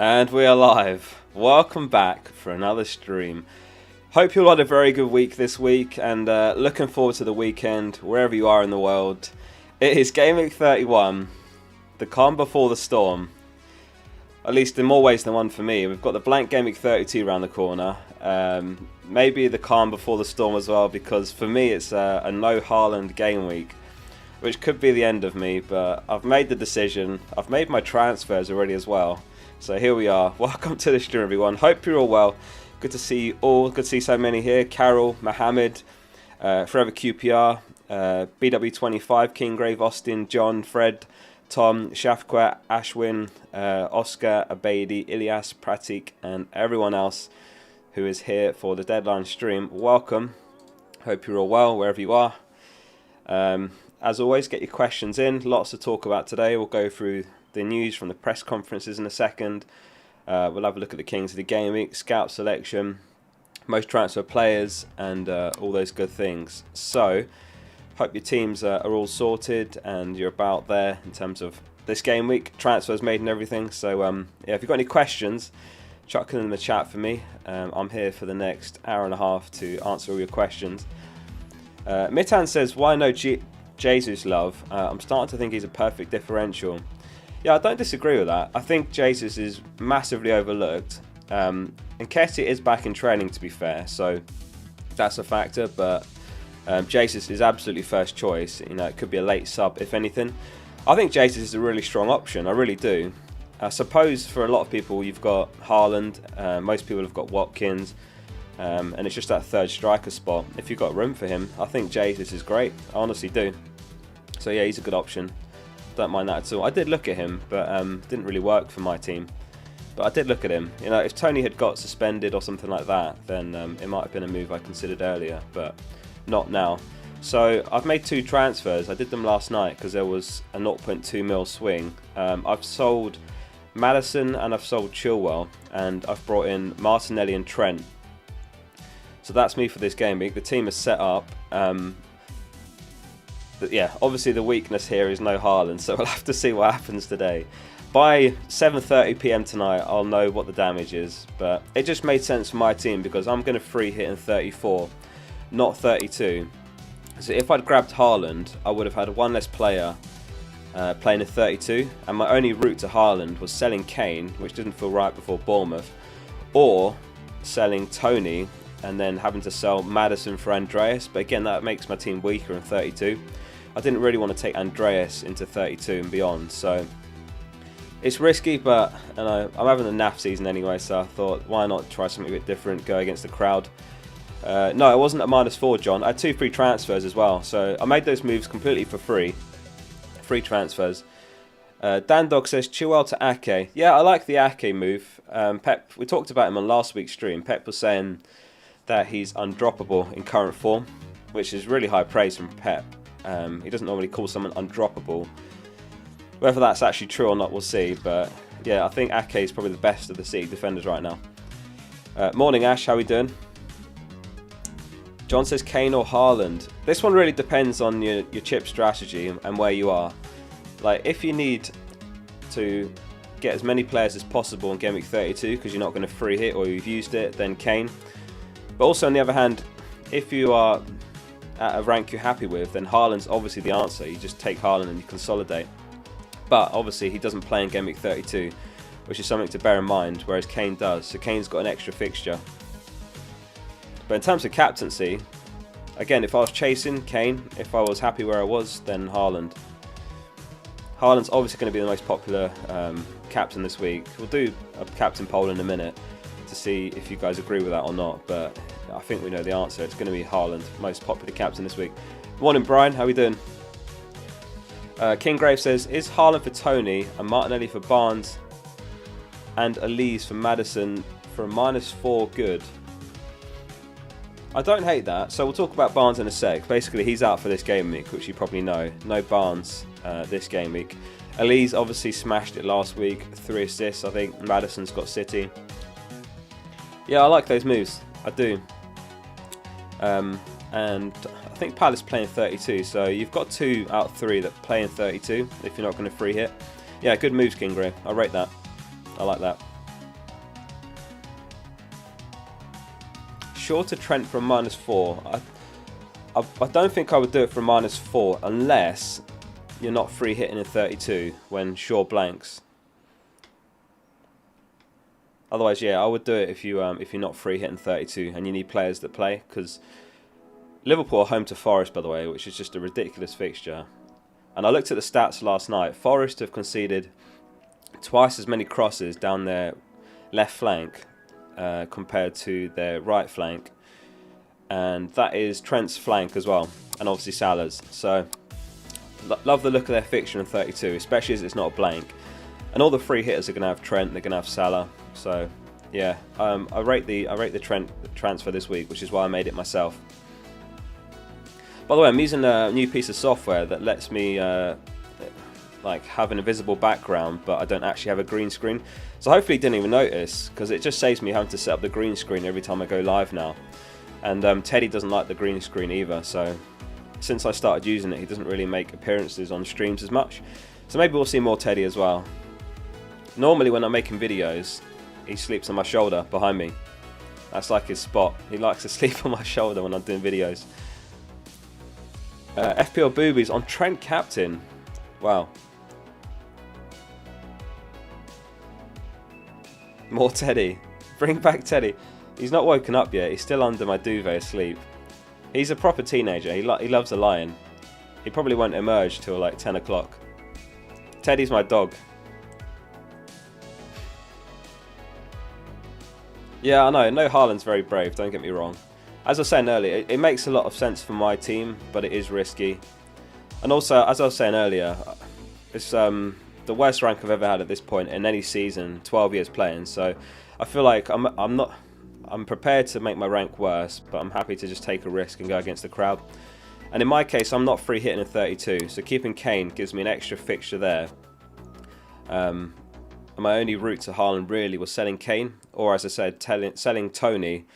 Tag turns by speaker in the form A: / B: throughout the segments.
A: And we are live. Welcome back for another stream. Hope you all had a very good week this week and looking forward to the weekend wherever you are in the world. It is Gameweek 31, the calm before the storm. At least in more ways than one for me. We've got the blank Gameweek 32 around the corner. Maybe the calm before the storm as well, because for me it's a no Haaland game week, which could be the end of me, but I've made the decision. I've made my transfers already as well. So here we are. Welcome to the stream, everyone. Hope you're all well. Good to see you all. Good to see so many here. Carol, Mohammed, Forever QPR, BW25, Kingrave, Austin, John, Fred, Tom, Shafqat, Ashwin, Oscar, Abedi, Ilyas, Pratik, and everyone else who is here for the deadline stream. Welcome. Hope you're all well wherever you are. As always, get your questions in. Lots to talk about today. We'll go through the news from the press conferences in a second. We'll have a look at the Kings of the Game Week, scout selection, most transfer players, and all those good things. So, hope your teams are all sorted and you're about there in terms of this game week, transfers made and everything. So, yeah, if you've got any questions, chuck them in the chat for me. I'm here for the next hour and a half to answer all your questions. Mitan says, why no Jesus love? I'm starting to think he's a perfect differential. Yeah, I don't disagree with that. I think Jesus is massively overlooked. Nketiah is back in training, to be fair, so that's a factor, but Jesus is absolutely first choice. You know, it could be a late sub, if anything. I think Jesus is a really strong option, I really do. I suppose for a lot of people, you've got Haaland, most people have got Watkins, and it's just that third striker spot. If you've got room for him, I think Jesus is great. I honestly do. So yeah, he's a good option. Don't mind that at all. I did look at him, but didn't really work for my team. But I did look at him. You know, if Tony had got suspended or something like that, then it might have been a move I considered earlier, but not now. So I've made two transfers. I did them last night because there was a 0.2 mil swing. I've sold Maddison and I've sold Chilwell, and I've brought in Martinelli and Trent. So that's me for this game week. The team is set up. But yeah, obviously the weakness here is no Haaland, so we'll have to see what happens today. By 7:30 PM tonight, I'll know what the damage is, but it just made sense for my team because I'm going to free hit in 34, not 32. So if I'd grabbed Haaland, I would have had one less player playing in 32, and my only route to Haaland was selling Kane, which didn't feel right before Bournemouth, or selling Tony and then having to sell Maddison for Andreas, but again that makes my team weaker in 32. I didn't really want to take Andreas into 32 and beyond, so it's risky, but I'm having a naff season anyway, so I thought why not try something a bit different, go against the crowd. No, it wasn't at -4, John. I had 2 free transfers as well, so I made those moves completely for free. Free transfers. Dan Dog says Chilwell to Ake. Yeah, I like the Ake move. Pep, we talked about him on last week's stream. Pep was saying that he's undroppable in current form, which is really high praise from Pep. He doesn't normally call someone undroppable. Whether that's actually true or not, we'll see. But yeah, I think Ake is probably the best of the City defenders right now. Morning, Ash. How we doing? John says Kane or Haaland. This one really depends on your chip strategy and where you are. Like, if you need to get as many players as possible in Game Week 32 because you're not going to free hit or you've used it, then Kane. But also, on the other hand, if you are at a rank you're happy with, then Haaland's obviously the answer. You just take Haaland and you consolidate. But obviously, he doesn't play in Game Week 32, which is something to bear in mind, whereas Kane does. So Kane's got an extra fixture. But in terms of captaincy, again, if I was chasing Kane, if I was happy where I was, then Haaland. Haaland's obviously going to be the most popular captain this week. We'll do a captain poll in a minute to see if you guys agree with that or not, but I think we know the answer. It's going to be Haaland, most popular captain this week. Morning, Brian. How are we doing? Kingrave says, is Haaland for Tony and Martinelli for Barnes and Elise for Maddison for a -4 good? I don't hate that. So we'll talk about Barnes in a sec. Basically, he's out for this game week, which you probably know. No Barnes this game week. Elise obviously smashed it last week. 3 assists, I think. Maddison's got City. Yeah, I like those moves. I do. And I think Palace playing 32, so you've got 2 out of 3 that play in 32 if you're not going to free hit. Yeah, good moves, Kingrave. I rate that. I like that. Shaw to Trent from -4. I don't think I would do it from -4 unless you're not free hitting in 32 when Shaw blanks. Otherwise, yeah, I would do it if you're not free hitting 32 and you need players that play, because Liverpool are home to Forest, by the way, which is just a ridiculous fixture. And I looked at the stats last night. Forest have conceded twice as many crosses down their left flank compared to their right flank, and that is Trent's flank as well, and obviously Salah's. So love the look of their fixture in 32, especially as it's not a blank. And all the free hitters are going to have Trent, they're going to have Salah. So yeah, I rate the Trent transfer this week, which is why I made it myself. By the way, I'm using a new piece of software that lets me like have an invisible background, but I don't actually have a green screen. So hopefully you didn't even notice, because it just saves me having to set up the green screen every time I go live now. And Teddy doesn't like the green screen either, so since I started using it, he doesn't really make appearances on streams as much. So maybe we'll see more Teddy as well. Normally when I'm making videos, he sleeps on my shoulder behind me. That's like his spot. He likes to sleep on my shoulder when I'm doing videos. FPL boobies on Trent captain. Wow. More Teddy. Bring back Teddy. He's not woken up yet. He's still under my duvet asleep. He's a proper teenager. He loves a lion. He probably won't emerge till like 10 o'clock. Teddy's my dog. Yeah, I know. No, Haaland's very brave. Don't get me wrong. As I was saying earlier, it makes a lot of sense for my team, but it is risky. And also, as I was saying earlier, it's the worst rank I've ever had at this point in any season, 12 years playing. So I feel like I'm prepared to make my rank worse, but I'm happy to just take a risk and go against the crowd. And in my case, I'm not free hitting a 32, so keeping Kane gives me an extra fixture there. And my only route to Haaland really was selling Kane, or as I said, selling Tony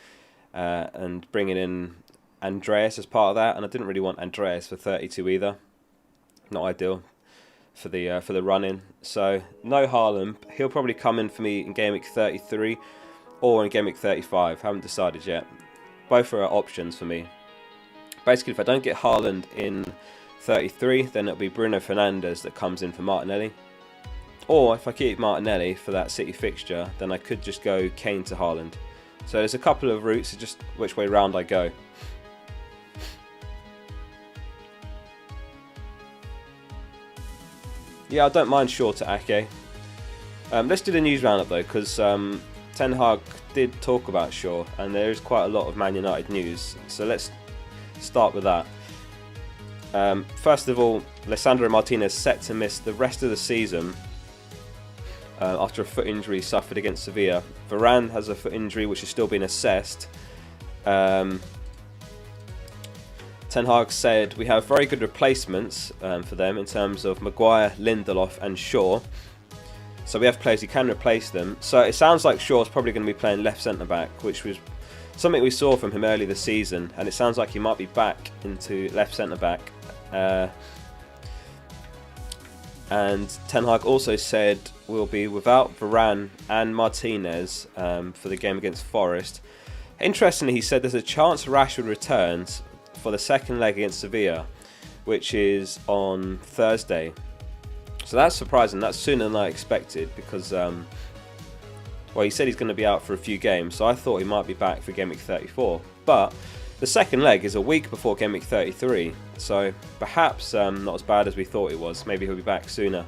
A: and bringing in Andreas as part of that. And I didn't really want Andreas for 32 either. Not ideal for the run-in. So no Haaland. He'll probably come in for me in Gameweek 33 or in Gameweek 35. Haven't decided yet. Both are options for me. Basically, if I don't get Haaland in 33, then it'll be Bruno Fernandes that comes in for Martinelli. Or if I keep Martinelli for that City fixture, then I could just go Kane to Haaland. So there's a couple of routes, just which way round I go. Yeah, I don't mind Shaw to Ake. Let's do the news roundup though, because Ten Hag did talk about Shaw, and there is quite a lot of Man United news. So let's start with that. First of all, Lisandro Martinez set to miss the rest of the season after a foot injury suffered against Sevilla. Varane has a foot injury which is still being assessed. Ten Hag said we have very good replacements for them in terms of Maguire, Lindelof and Shaw. So we have players who can replace them. So it sounds like Shaw's probably going to be playing left centre-back, which was something we saw from him early this season. And it sounds like he might be back into left centre-back. And Ten Hag also said we'll be without Varane and Martinez for the game against Forest. Interestingly, he said there's a chance Rashford returns for the second leg against Sevilla, which is on Thursday. So that's surprising. That's sooner than I expected because, well, he said he's going to be out for a few games, so I thought he might be back for Gameweek 34. But the second leg is a week before Gameweek 33, so perhaps not as bad as we thought it was. Maybe he'll be back sooner.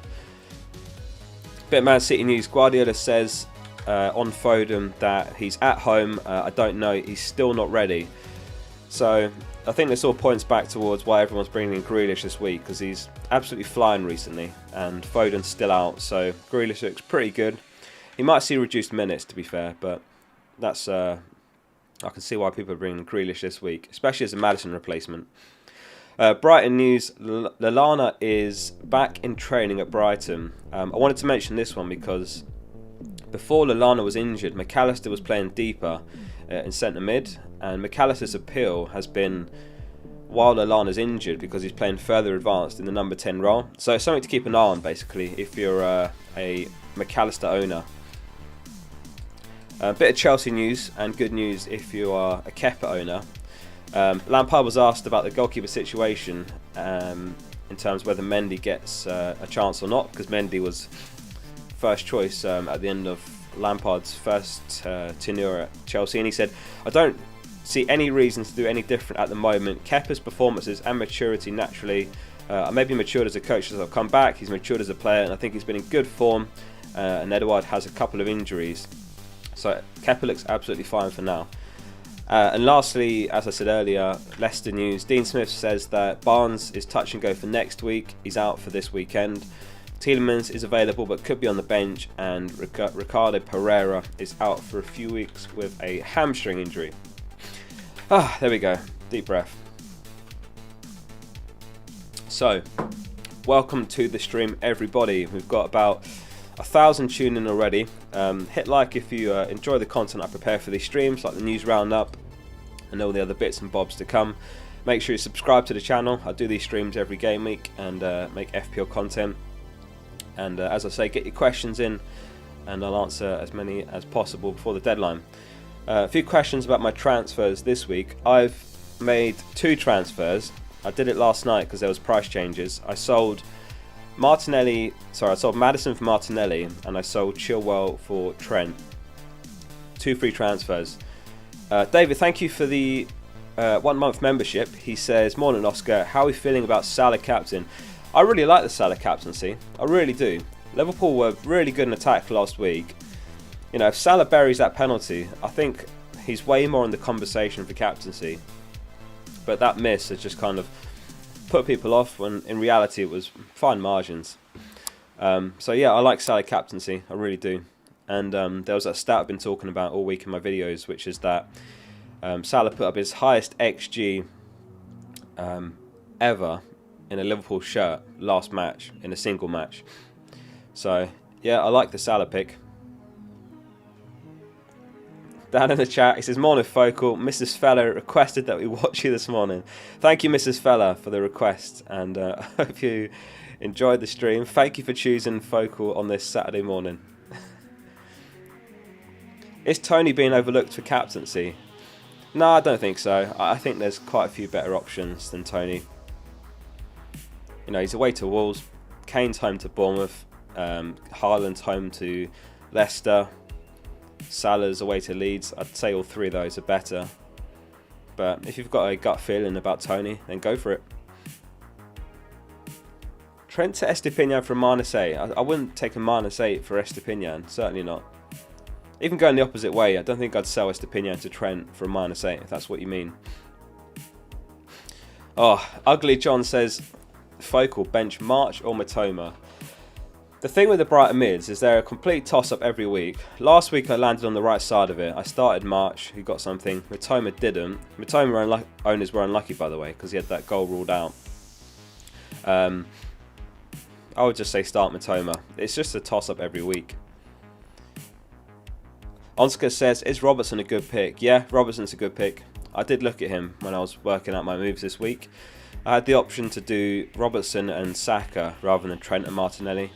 A: Bit of Man City news. Guardiola says on Foden that he's at home. I don't know. He's still not ready. So I think this all points back towards why everyone's bringing in Grealish this week, because he's absolutely flying recently, and Foden's still out. So Grealish looks pretty good. He might see reduced minutes, to be fair, but that's I can see why people are bringing Grealish this week, especially as a Maddison replacement. Brighton news. Lallana is back in training at Brighton. I wanted to mention this one because before Lallana was injured, McAllister was playing deeper in centre mid, and McAllister's appeal has been while Lallana's injured because he's playing further advanced in the number 10 role. So it's something to keep an eye on, basically, if you're a McAllister owner. A bit of Chelsea news and good news if you are a Kepa owner. Lampard was asked about the goalkeeper situation in terms of whether Mendy gets a chance or not, because Mendy was first choice at the end of Lampard's first tenure at Chelsea, and he said, "I don't see any reason to do any different at the moment. Kepa's performances and maturity naturally. I may be matured as a coach as I've come back. He's matured as a player, and I think he's been in good form. And Edouard has a couple of injuries, so Kepa looks absolutely fine for now." And lastly, as I said earlier, Leicester news. Dean Smith says that Barnes is touch and go for next week. He's out for this weekend. Tielemans is available but could be on the bench, and Ricardo Pereira is out for a few weeks with a hamstring injury. There we go. Deep breath. So, welcome to the stream, everybody. We've got about 1,000 tuned in already. Hit like if you enjoy the content I prepare for these streams, like the news roundup and all the other bits and bobs to come. Make sure you subscribe to the channel. I do these streams every game week and make FPL content. And as I say, get your questions in and I'll answer as many as possible before the deadline. A few questions about my transfers this week. I've made 2 transfers. I did it last night because there was price changes. I sold Maddison for Martinelli, and I sold Chilwell for Trent. 2 free transfers. David, thank you for the 1 month membership. He says, "Morning Oscar, how are we feeling about Salah captain?" I really like the Salah captaincy. I really do. Liverpool were really good in attack last week. You know, if Salah buries that penalty, I think he's way more in the conversation for captaincy. But that miss has just kind of put people off when in reality it was fine margins. So yeah, I like Salah captaincy, I really do. And there was that stat I've been talking about all week in my videos, which is that Salah put up his highest XG ever in a Liverpool shirt last match, in a single match. So yeah, I like the Salah pick. Down in the chat, he says, "Morning Focal, Mrs. Feller requested that we watch you this morning." Thank you, Mrs. Feller, for the request, and I hope you enjoyed the stream. Thank you for choosing Focal on this Saturday morning. Is Tony being overlooked for captaincy? No, I don't think so. I think there's quite a few better options than Tony. You know, he's away to Wolves, Kane's home to Bournemouth, Haaland's home to Leicester, Salah's away to Leeds. I'd say all 3 of those are better. But if you've got a gut feeling about Tony, then go for it. Trent to Estepinian for Marseille. I wouldn't take a Marseille for Estepinian, certainly not. Even going the opposite way, I don't think I'd sell Estepinian to Trent for Marseille, if that's what you mean. Oh, Ugly John says, "Focal, bench March or Matoma?" The thing with the Brighton mids is they're a complete toss-up every week. Last week I landed on the right side of it. I started March, who got something. Matoma didn't. Matoma owners were unlucky, by the way, because he had that goal ruled out. I would just say start Matoma. It's just a toss-up every week. Oscar says, "Is Robertson a good pick?" Yeah, Robertson's a good pick. I did look at him when I was working out my moves this week. I had the option to do Robertson and Saka rather than Trent and Martinelli.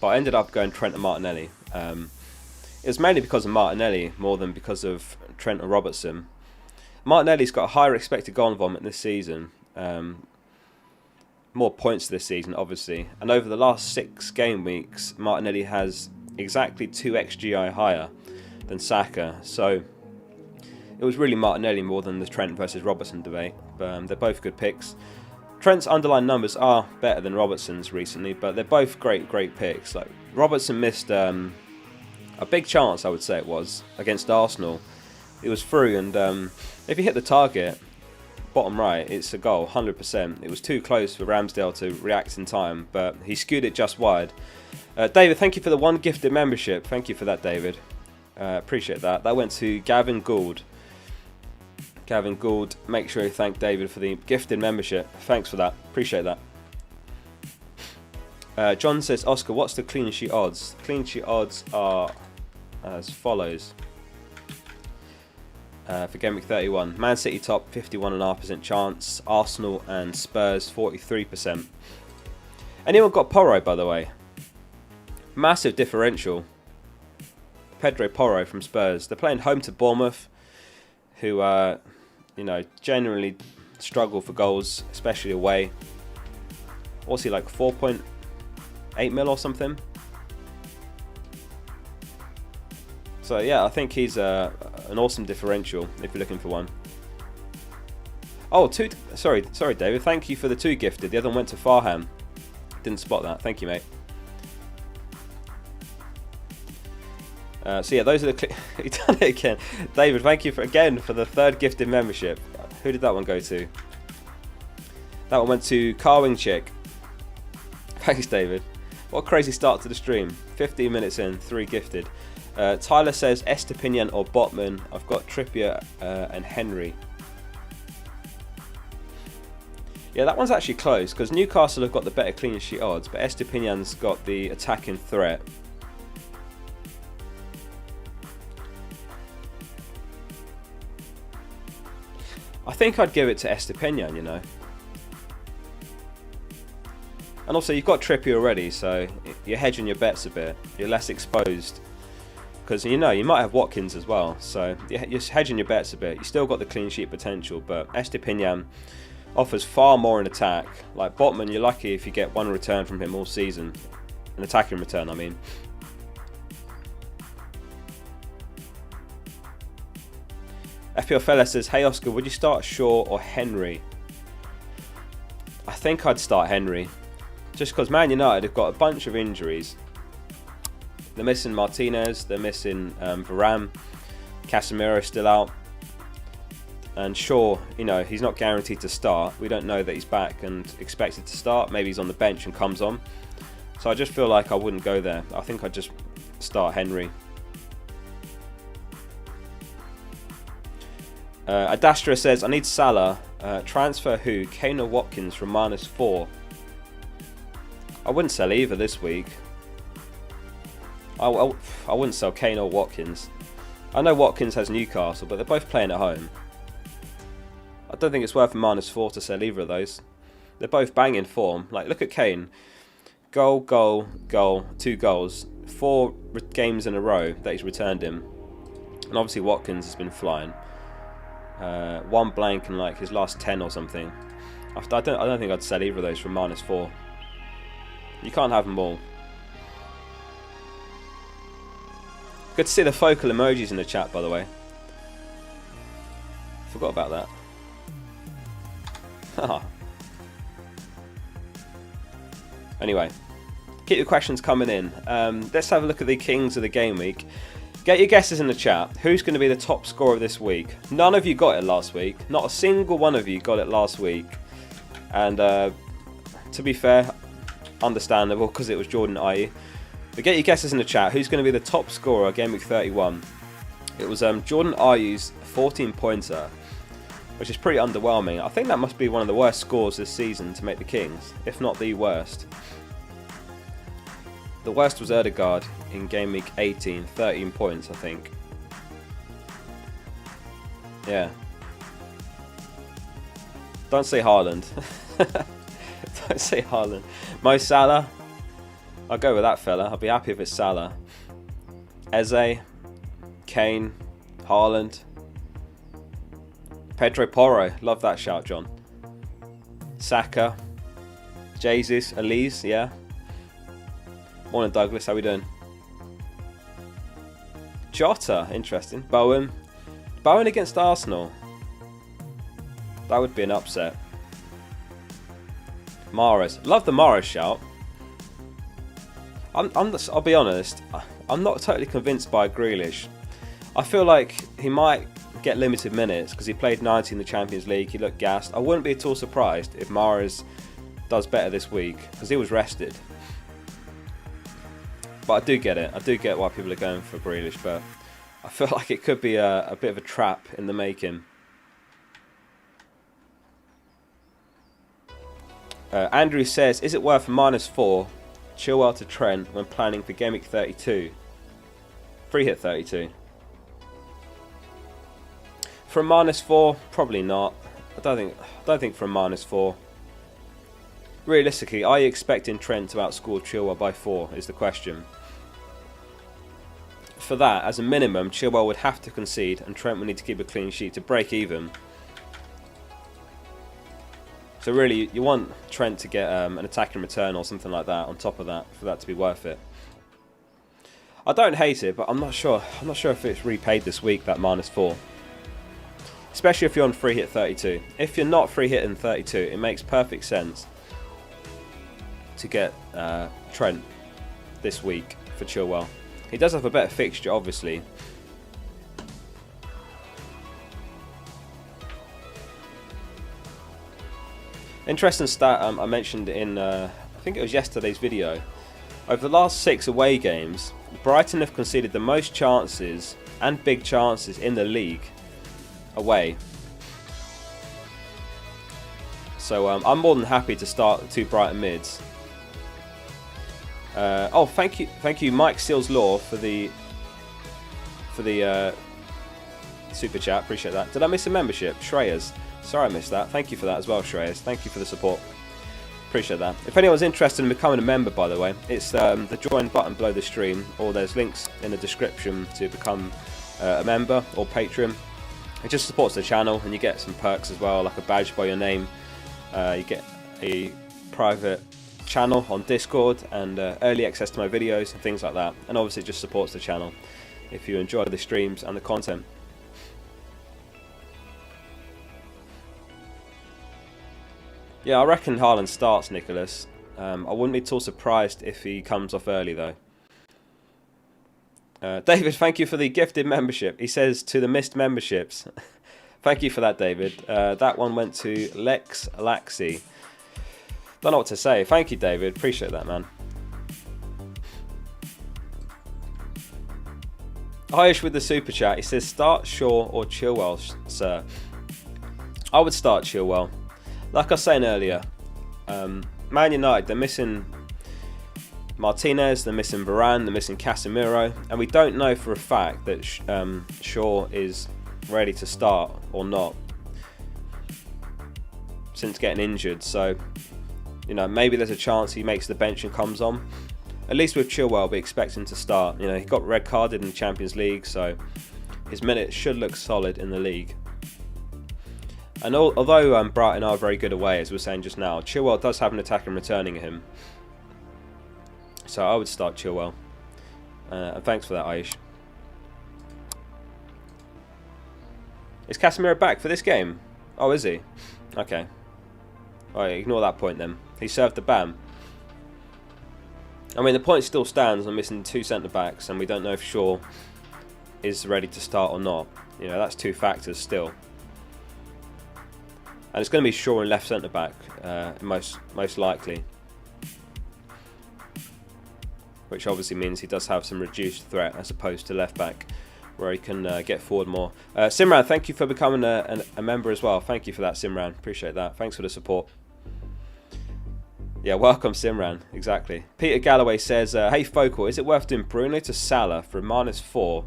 A: But I ended up going Trent and Martinelli. It was mainly because of Martinelli more than because of Trent and Robertson. Martinelli's got a higher expected goal involvement this season. More points this season, obviously. And over the last 6 game weeks, Martinelli has exactly 2 XGI higher than Saka. So it was really Martinelli more than the Trent versus Robertson debate. But they're both good picks. Trent's underlying numbers are better than Robertson's recently, but they're both great picks. Like Robertson missed a big chance, I would say it was, against Arsenal. It was through, and if you hit the target, bottom right, it's a goal, 100%. It was too close for Ramsdale to react in time, but he skewed it just wide. David, thank you for the 1 gifted membership. Thank you for that, David. Appreciate that. That went to Gavin Gould. Gavin Gould, make sure you thank David for the gifted membership. Thanks for that. Appreciate that. John says, "Oscar, what's the clean sheet odds?" Clean sheet odds are as follows. For Gameweek 31, Man City top 51.5% chance, Arsenal and Spurs 43%. Anyone got Porro, by the way? Massive differential. Pedro Porro from Spurs. They're playing home to Bournemouth, who generally struggle for goals, especially away. What's he like, 4.8 mil or something? So yeah, I think he's an awesome differential if you're looking for one. Oh, two. Sorry, David. Thank you for the 2 gifted. The other one went to Farham. Didn't spot that. Thank you, mate. So yeah, those are the. He done it again, David. Thank you for the 3rd gifted membership. Who did that one go to? That one went to Carwing Chick. Thanks, David. What a crazy start to the stream. 15 minutes in, 3 gifted. Tyler says Estepinian or Botman. I've got Trippier and Henry. Yeah, that one's actually close because Newcastle have got the better clean sheet odds, but Estepinian's got the attacking threat. I think I'd give it to Estepinian, you know. And also, you've got Trippier already, so you're hedging your bets a bit. You're less exposed. Because, you might have Watkins as well, so you're hedging your bets a bit. You still got the clean sheet potential, but Estepinian offers far more in attack. Like Botman, you're lucky if you get 1 return from him all season. An attacking return, I mean. FPL Fella says, hey Oscar, would you start Shaw or Henry? I think I'd start Henry. Just because Man United have got a bunch of injuries. They're missing Martinez, they're missing Varane, Casemiro's still out. And Shaw, he's not guaranteed to start. We don't know that he's back and expected to start. Maybe he's on the bench and comes on. So I just feel like I wouldn't go there. I think I'd just start Henry. Adastra says, I need Salah. Transfer who? Kane or Watkins from -4. I wouldn't sell either this week. I wouldn't sell Kane or Watkins. I know Watkins has Newcastle, but they're both playing at home. I don't think it's worth a -4 to sell either of those. They're both banging form. Like, look at Kane. Goal, 2 goals. 4 games in a row that he's returned him. And obviously Watkins has been flying. 1 blank in like his last 10 or something. I don't think I'd sell either of those from -4. You can't have them all. Good to see the focal emojis in the chat, by the way. Forgot about that. Anyway, keep your questions coming in. Let's have a look at the Kings of the Game Week. Get your guesses in the chat. Who's going to be the top scorer this week? None of you got it last week. Not a single one of you got it last week. And to be fair, understandable because it was Jordan Ayew. But get your guesses in the chat. Who's going to be the top scorer Game Week 31? It was Jordan Ayew's 14-pointer, which is pretty underwhelming. I think that must be one of the worst scores this season to make the Kings, if not the worst. The worst was Ødegaard in Game Week 18, 13 points, I think. Yeah. Don't say Haaland. Don't say Haaland. Mo Salah. I'll go with that fella. I'll be happy if it's Salah. Eze, Kane, Haaland, Pedro Porro. Love that shout, John. Saka, Jesus, Elise, yeah. Morning, Douglas. How we doing? Jota, interesting. Bowen against Arsenal. That would be an upset. Mahrez. Love the Mahrez shout. I'll be honest, I'm not totally convinced by Grealish. I feel like he might get limited minutes because he played 90 in the Champions League. He looked gassed. I wouldn't be at all surprised if Mahrez does better this week because he was rested. But I do get it. I do get why people are going for Grealish, but I feel like it could be a bit of a trap in the making. Andrew says, is it worth a -4? Chilwell to Trent when planning for Game Week 32. Free hit 32. For a -4, probably not. I don't think for a -4. Realistically, are you expecting Trent to outscore Chilwell by 4 is the question. for that, as a minimum, Chilwell would have to concede and Trent would need to keep a clean sheet to break even. So really, you want Trent to get an attacking return or something like that on top of that for that to be worth it. I don't hate it, but I'm not sure. I'm not sure if it's repaid this week, that -4. Especially if you're on free hit 32. If you're not free hitting 32, it makes perfect sense to get Trent this week for Chilwell. He does have a better fixture, obviously. Interesting stat I mentioned in, I think it was yesterday's video. Over the last 6 away games, Brighton have conceded the most chances and big chances in the league away. So I'm more than happy to start the 2 Brighton mids. Oh, thank you, Mike Seals Law for the super chat. Appreciate that. Did I miss a membership? Shreyas. Sorry I missed that. Thank you for that as well, Shreyas. Thank you for the support. Appreciate that. If anyone's interested in becoming a member, by the way, it's the join button below the stream, or there's links in the description to become a member or patron. It just supports the channel, and you get some perks as well, like a badge by your name. You get a private channel on Discord and early access to my videos and things like that. And obviously it just supports the channel if you enjoy the streams and the content. Yeah, I reckon Haaland starts, Nicholas. I wouldn't be at all surprised if he comes off early, though. David, thank you for the gifted membership. He says to the missed memberships. Thank you for that, David. That one went to Lex Laxi. Don't know what to say. Thank you, David. Appreciate that, man. Hiyish with the super chat. He says, start Shaw or Chilwell, sir. I would start Chilwell. Like I was saying earlier, Man United, they're missing Martinez, they're missing Varane, they're missing Casemiro, and we don't know for a fact that Shaw is ready to start or not since getting injured. So, you know, maybe there's a chance he makes the bench and comes on. At least with Chilwell, we expect him to start. You know, he got red carded in the Champions League, so his minutes should look solid in the league. And although Brighton are very good away, as we were saying just now, Chilwell does have an attacker returning him. So I would start Chilwell. And thanks for that, Aish. Is Casemiro back for this game? Oh, is he? Okay. Alright, ignore that point then. He served the ban. I mean, the point still stands. I'm missing 2 centre-backs, and we don't know if Shaw is ready to start or not. You know, that's 2 factors still. And it's going to be Shaw and left centre-back, most likely. Which obviously means he does have some reduced threat as opposed to left-back, where he can get forward more. Simran, thank you for becoming a member as well. Thank you for that, Simran. Appreciate that. Thanks for the support. Yeah, welcome, Simran. Exactly. Peter Galloway says, hey, Focal, is it worth doing Bruno to Salah for -4?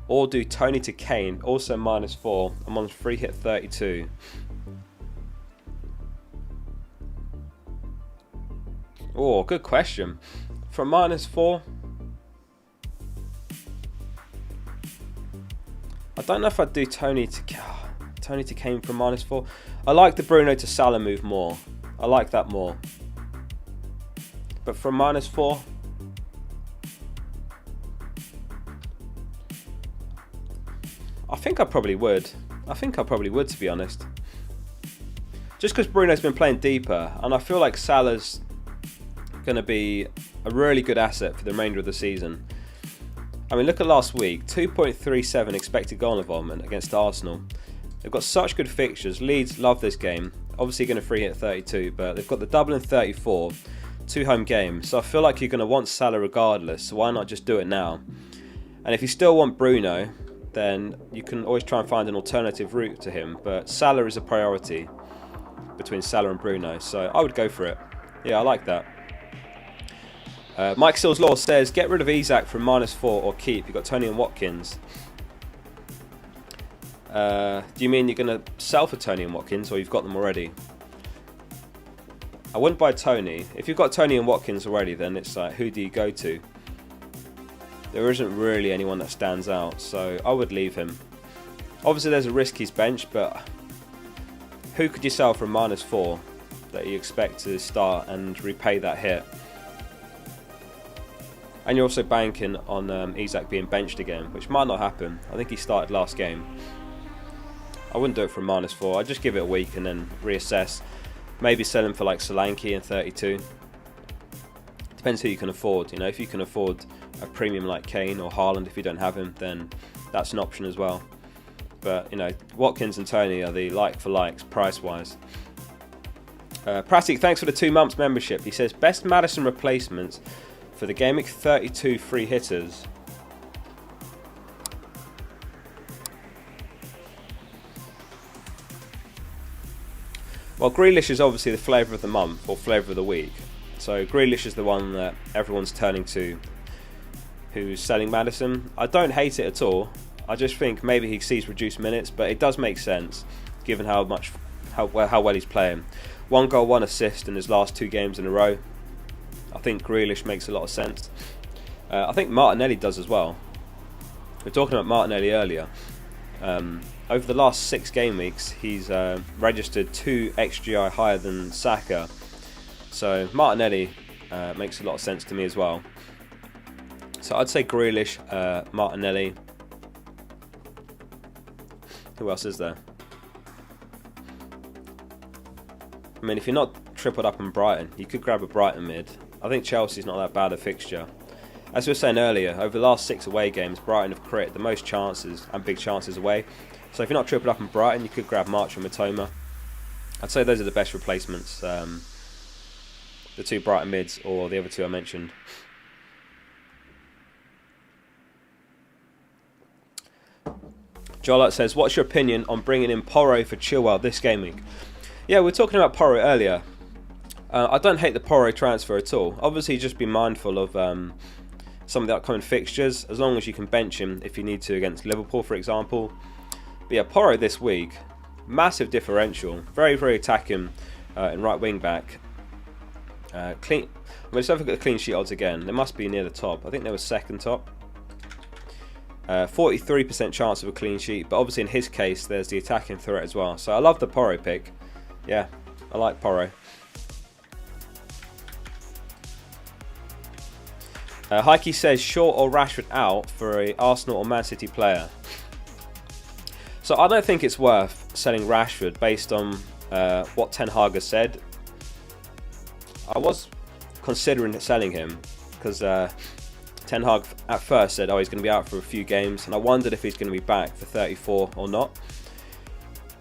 A: Or do Tony to Kane, also -4? I'm on free hit 32. Oh, good question. From -4, I don't know if I'd do Tony to Kane from -4. I like the Bruno to Salah move more. I like that more. But from -4, I think I probably would. To be honest. Just because Bruno's been playing deeper, and I feel like Salah's going to be a really good asset for the remainder of the season. I mean, look at last week, 2.37 expected goal involvement against Arsenal. They've got such good fixtures. Leeds love this game. Obviously going to free hit 32, but they've got the double in 34, 2 home games. So I feel like you're going to want Salah regardless, so why not just do it now? And if you still want Bruno, then you can always try and find an alternative route to him. But Salah is a priority between Salah and Bruno, so I would go for it. Yeah, I like that. Mike Sills Law says, get rid of Isak from -4 or keep. You've got Tony and Watkins. Do you mean you're going to sell for Tony and Watkins, or you've got them already? I wouldn't buy Tony. If you've got Tony and Watkins already, then it's like, who do you go to? there isn't really anyone that stands out, so I would leave him. Obviously there's a risk he's benched, but who could you sell for a -4 that you expect to start and repay that hit? And you're also banking on Isak being benched again, which might not happen. I think he started last game. I wouldn't do it for a -4. I'd just give it a week and then reassess. Maybe sell him for like Solanke in 32. Depends who you can afford. You know, if you can afford a premium like Kane or Haaland, if you don't have him, then that's an option as well. But you know, Watkins and Tony are the like for likes price wise. Pratik, thanks for the 2 months membership. He says best Maddison replacements for the Gameweek 32 free hitters. Well, Grealish is obviously the flavour of the month or flavour of the week. So Grealish is the one that everyone's turning to who's selling Maddison. I don't hate it at all. I just think maybe he sees reduced minutes, but it does make sense given how well he's playing. 1 goal, 1 assist in his last 2 games in a row. I think Grealish makes a lot of sense. I think Martinelli does as well. We were talking about Martinelli earlier. Over the last 6 game weeks, he's registered 2 XGI higher than Saka. So Martinelli makes a lot of sense to me as well. So I'd say Grealish, Martinelli. Who else is there? I mean, if you're not tripled up on Brighton, you could grab a Brighton mid. I think Chelsea's not that bad a fixture. As we were saying earlier, over the last 6 away games, Brighton have created the most chances and big chances away. So if you're not tripled up on Brighton, you could grab March and Matoma. I'd say those are the best replacements. The 2 Brighton mids or the other 2 I mentioned. Jolot says, what's your opinion on bringing in Porro for Chilwell this game week? Yeah, we were talking about Porro earlier. I don't hate the Porro transfer at all. Obviously, just be mindful of some of the upcoming fixtures, as long as you can bench him if you need to against Liverpool, for example. But yeah, Porro this week, massive differential. Very, very attacking in right wing back. Clean. Let's have a look at the clean sheet odds again. They must be near the top. I think they were second top. 43% chance of a clean sheet, but obviously in his case there's the attacking threat as well. So I love the Porro pick. Yeah, I like Porro. Heike says Shaw or Rashford out for a Arsenal or Man City player. So I don't think it's worth selling Rashford based on what Ten Hag has said. I was considering selling him because Ten Hag at first said, oh, he's going to be out for a few games, and I wondered if he's going to be back for 34 or not.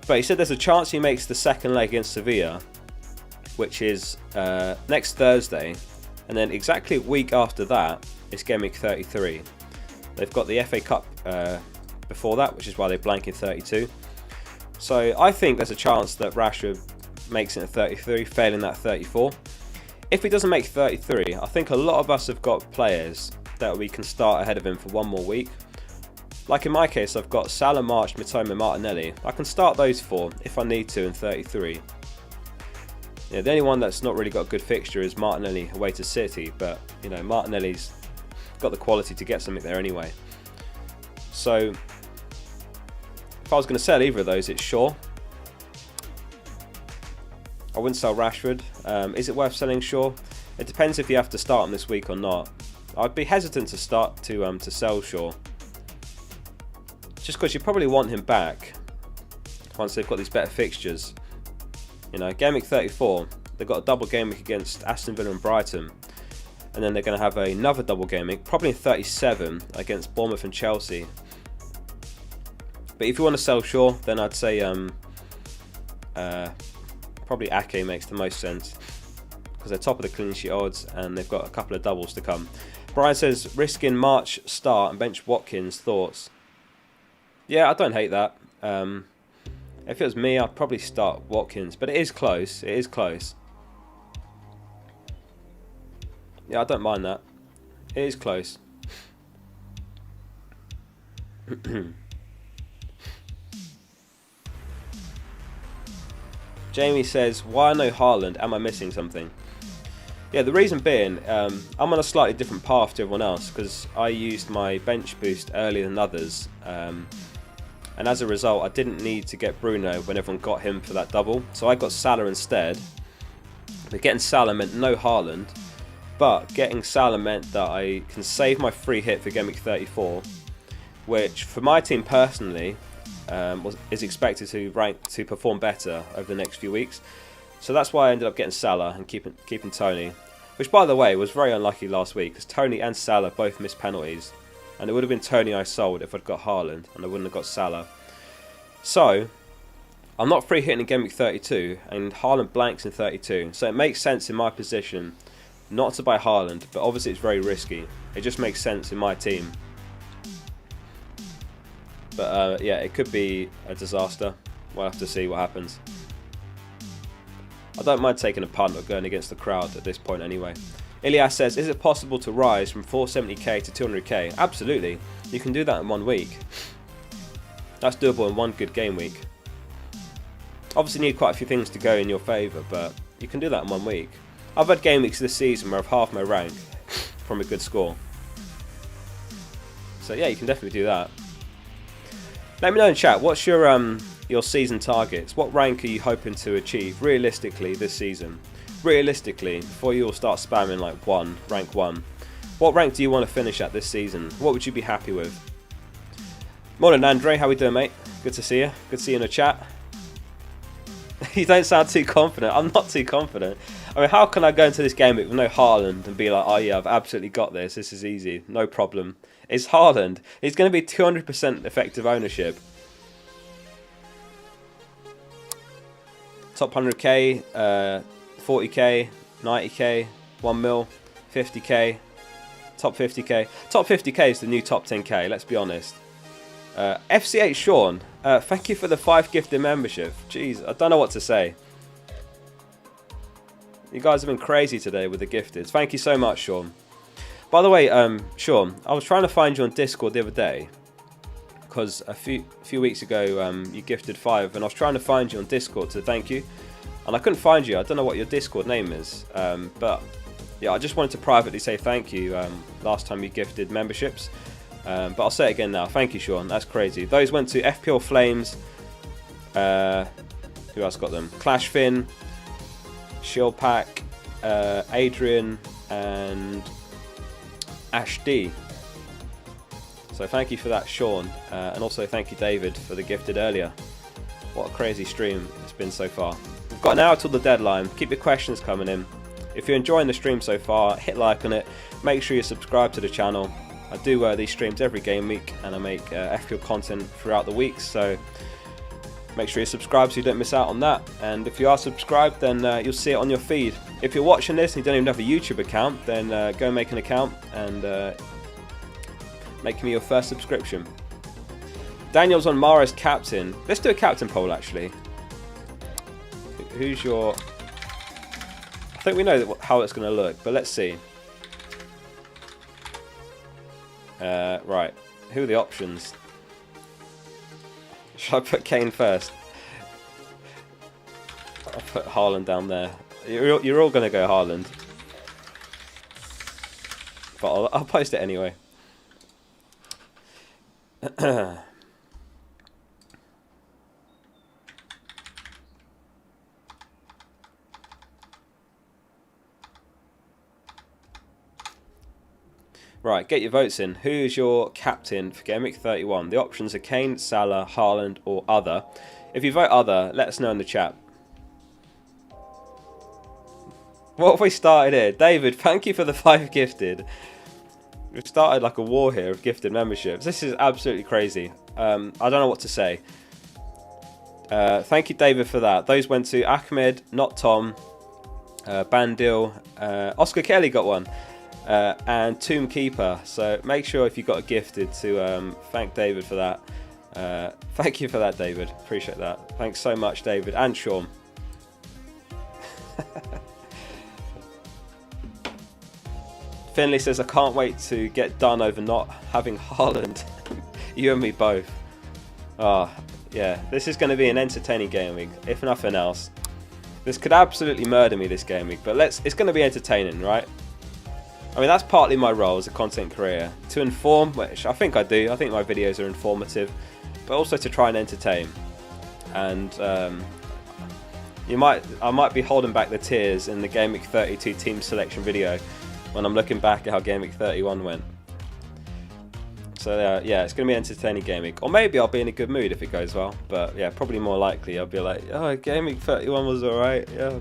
A: But he said there's a chance he makes the second leg against Sevilla, which is next Thursday, and then exactly a week after that, it's Gameweek 33. They've got the FA Cup before that, which is why they blank in 32. So I think there's a chance that Rashford makes it at 33, failing that 34. If he doesn't make 33, I think a lot of us have got players that we can start ahead of him for 1 more week. Like in my case, I've got Salah, March, Mitoma, Martinelli. I can start those 4 if I need to in 33. Yeah, the only one that's not really got a good fixture is Martinelli away to City, but you know, Martinelli's got the quality to get something there anyway. So if I was going to sell either of those, it's Shaw. I wouldn't sell Rashford. Is it worth selling Shaw? It depends if you have to start him this week or not. I'd be hesitant to start to sell Shaw, just because you probably want him back once they've got these better fixtures. You know, Gameweek 34, they've got a double game week against Aston Villa and Brighton, and then they're going to have another double game week, probably in 37 against Bournemouth and Chelsea. But if you want to sell Shaw, then I'd say probably Ake makes the most sense, because they're top of the clean sheet odds and they've got a couple of doubles to come. Brian says, risking March start and bench Watkins, thoughts? Yeah, I don't hate that. If it was me, I'd probably start Watkins, but it is close. It is close. Yeah, I don't mind that. It is close. Jamie says, why no Haaland? Am I missing something? Yeah, the reason being, I'm on a slightly different path to everyone else because I used my bench boost earlier than others, and as a result, I didn't need to get Bruno when everyone got him for that double. So I got Salah instead. But getting Salah meant no Haaland, but getting Salah meant that I can save my free hit for Gameweek 34, which for my team personally is expected to perform better over the next few weeks. So that's why I ended up getting Salah and keeping Tony, which by the way was very unlucky last week because Tony and Salah both missed penalties, and it would have been Tony I sold if I'd got Haaland and I wouldn't have got Salah. So I'm not free hitting in Gameweek 32 and Haaland blanks in 32, so it makes sense in my position not to buy Haaland, but obviously it's very risky. It just makes sense in my team. But yeah, it could be a disaster. We'll have to see what happens. I don't mind taking a punt or going against the crowd at this point anyway. Ilias says, is it possible to rise from 470k to 200k? Absolutely. You can do that in 1 week. That's doable in one good game week. Obviously need quite a few things to go in your favour, but you can do that in 1 week. I've had game weeks this season where I've halved my rank from a good score. So yeah, you can definitely do that. Let me know in chat, what's your season targets? What rank are you hoping to achieve realistically this season? Realistically, before you all start spamming like rank 1. What rank do you want to finish at this season? What would you be happy with? Morning Andre, how we doing mate? Good to see you. Good to see you in the chat. You don't sound too confident. I'm not too confident. I mean, how can I go into this game with no Haaland and be like, oh yeah, I've absolutely got this. This is easy. No problem. It's Haaland. He's going to be 200% effective ownership. Top 100k, 40k, 90k, 1 mil, 50k, top 50k. Top 50k is the new top 10k, let's be honest. FCH Sean, thank you for the 5 gifted membership. Jeez, I don't know what to say. You guys have been crazy today with the gifteds. Thank you so much, Sean. By the way, Sean, I was trying to find you on Discord the other day because a few weeks ago you gifted 5, and I was trying to find you on Discord to thank you, and I couldn't find you. I don't know what your Discord name is, but yeah, I just wanted to privately say thank you last time you gifted memberships. But I'll say it again now. Thank you, Sean. That's crazy. Those went to FPL Flames. Who else got them? Clash Finn, Shield Pack, Adrian, and Ash D. So thank you for that, Sean. And also thank you, David, for the gifted earlier. What a crazy stream it's been so far. We've got an hour till the deadline. Keep your questions coming in. If you're enjoying the stream so far, hit like on it. Make sure you subscribe to the channel. I do these streams every game week, and I make FPL content throughout the week, so make sure you subscribe so you don't miss out on that. And if you are subscribed, then you'll see it on your feed. If you're watching this and you don't even have a YouTube account, then go make an account and make me your first subscription. Daniel's on Mara's captain. Let's do a captain poll actually. Who's your... I think we know how it's going to look, but let's see. Right, who are the options? Should I put Kane first? I'll put Haaland down there. You're all going to go Haaland. But I'll post it anyway. Right, get your votes in. Who's your captain for Gameweek 31? The options are Kane, Salah, Haaland, or other. If you vote other, let us know in the chat. What have we started here? David, thank you for the 5 gifted. We've started like a war here of gifted memberships. This is absolutely crazy. I don't know what to say. Thank you, David, for that. Those went to Ahmed, not Tom, Bandil, Oscar Kelly got one. And Tomb Keeper. So make sure if you got a gifted to thank David for that. Thank you for that, David. Appreciate that. Thanks so much, David and Sean. Finley says, I can't wait to get done over not having Haaland. You and me both. Yeah, this is going to be an entertaining game week, if nothing else. This could absolutely murder me this game week, but it's going to be entertaining, right? I mean, that's partly my role as a content creator, to inform, which I think I do. I think my videos are informative, but also to try and entertain. And I might be holding back the tears in the Game Week 32 team selection video when I'm looking back at how Game Week 31 went. So yeah, it's going to be an entertaining game week. Or maybe I'll be in a good mood if it goes well. But yeah, probably more likely I'll be like, oh, Game Week 31 was alright. Yeah,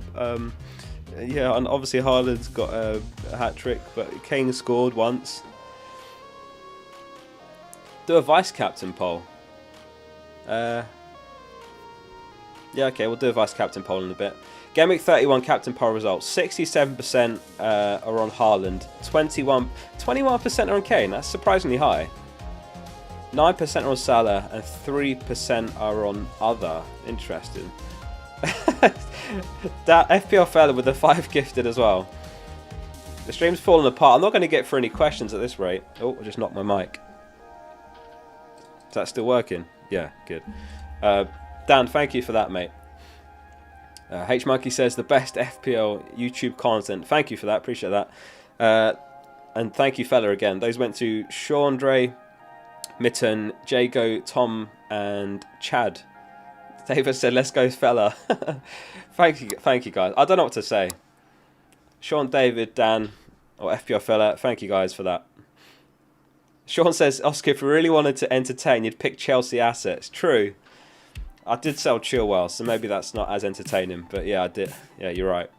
A: yeah, and obviously Haaland's got a hat-trick, but Kane scored once. Do a vice-captain poll. Yeah, okay, we'll do a vice-captain poll in a bit. Game Week 31 captain poll results. 67% are on Haaland. 21% are on Kane. That's surprisingly high. 9% are on Salah and 3% are on other. Interesting. That FPL fella with the 5 gifted as well. The stream's falling apart. I'm not going to get through any questions at this rate. Oh, I just knocked my mic. Is that still working? Yeah, good. Dan, thank you for that, mate. H Monkey says the best FPL YouTube content. Thank you for that. Appreciate that. And thank you, fella, again. Those went to Sean, Mitten, Jago, Tom, and Chad. David said, "Let's go, fella." Thank you, guys. I don't know what to say. Sean, David, Dan, or FPL fella. Thank you, guys, for that. Sean says, "Oscar, if you really wanted to entertain, you'd pick Chelsea assets." True. I did sell Chilwell, so maybe that's not as entertaining. But yeah, I did. Yeah, you're right.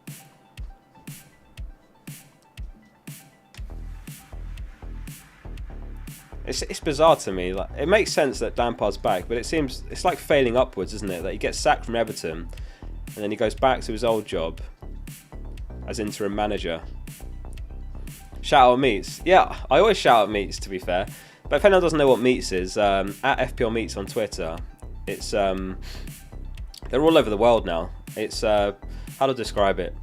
A: It's bizarre to me. Like, it makes sense that Lampard's back, but it's like failing upwards, isn't it? That he gets sacked from Everton, and then he goes back to his old job as interim manager. Shout out Meats. Yeah, I always shout out Meats, to be fair. But if anyone doesn't know what Meats is, at FPL Meats on Twitter, it's they're all over the world now. It's how to describe it.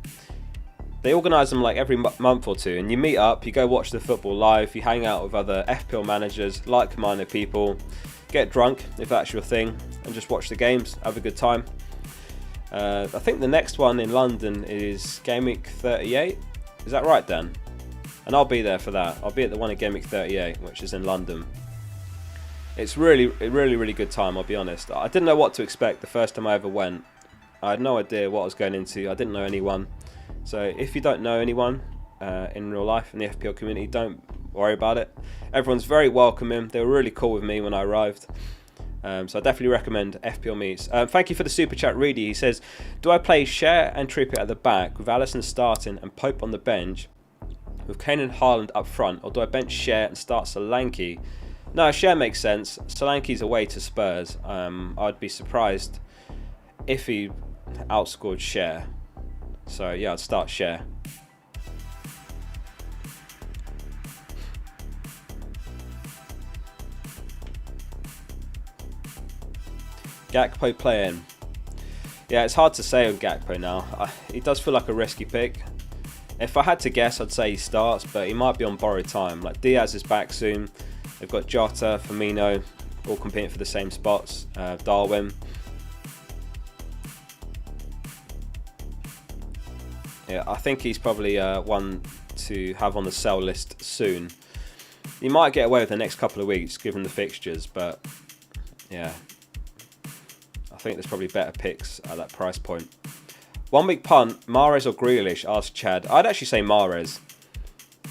A: They organise them like every month or two, and you meet up, you go watch the football live, you hang out with other FPL managers, like-minded people, get drunk if that's your thing, and just watch the games, have a good time. I think the next one in London is Game Week 38. Is that right, Dan? And I'll be there for that. I'll be at the one at Game Week 38, which is in London. It's really good time, I'll be honest. I didn't know what to expect the first time I ever went. I had no idea what I was going into. I didn't know anyone. So if you don't know anyone in real life in the FPL community, don't worry about it. Everyone's very welcoming. They were really cool with me when I arrived. So I definitely recommend FPL Meets. Thank you for the super chat, Reedy. He says, do I play Cher and Trippier at the back with Alisson starting and Pope on the bench with Kane and Haaland up front, or do I bench Cher and start Solanke? No, Cher makes sense. Solanke's away to Spurs. I'd be surprised if he outscored Cher. So yeah, I'd start Cher. Gakpo playing. Yeah, it's hard to say on Gakpo now. He does feel like a risky pick. If I had to guess, I'd say he starts, but he might be on borrowed time. Like, Diaz is back soon. They've got Jota, Firmino, all competing for the same spots. Darwin. Yeah, I think he's probably one to have on the sell list soon. He might get away with the next couple of weeks, given the fixtures, but yeah. I think there's probably better picks at that price point. 1 week punt, Mahrez or Grealish, asked Chad. I'd actually say Mahrez.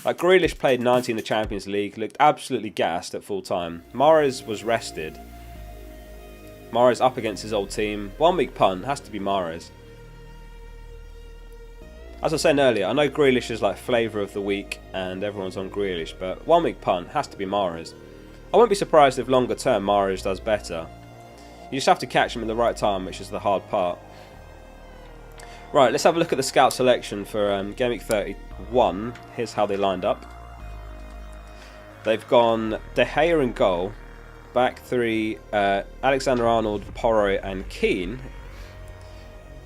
A: Like, Grealish played 90 in the Champions League, looked absolutely gassed at full time. Mahrez was rested. Mahrez up against his old team. 1 week punt, has to be Mahrez. As I was saying earlier, I know Grealish is like flavour of the week and everyone's on Grealish, but 1 week punt has to be Mahrez. I wouldn't be surprised if longer term Mahrez does better. You just have to catch him in the right time, which is the hard part. Right, let's have a look at the scout selection for Game Week 31. Here's how they lined up. They've gone De Gea in goal, back three, Alexander-Arnold, Porro and Keane.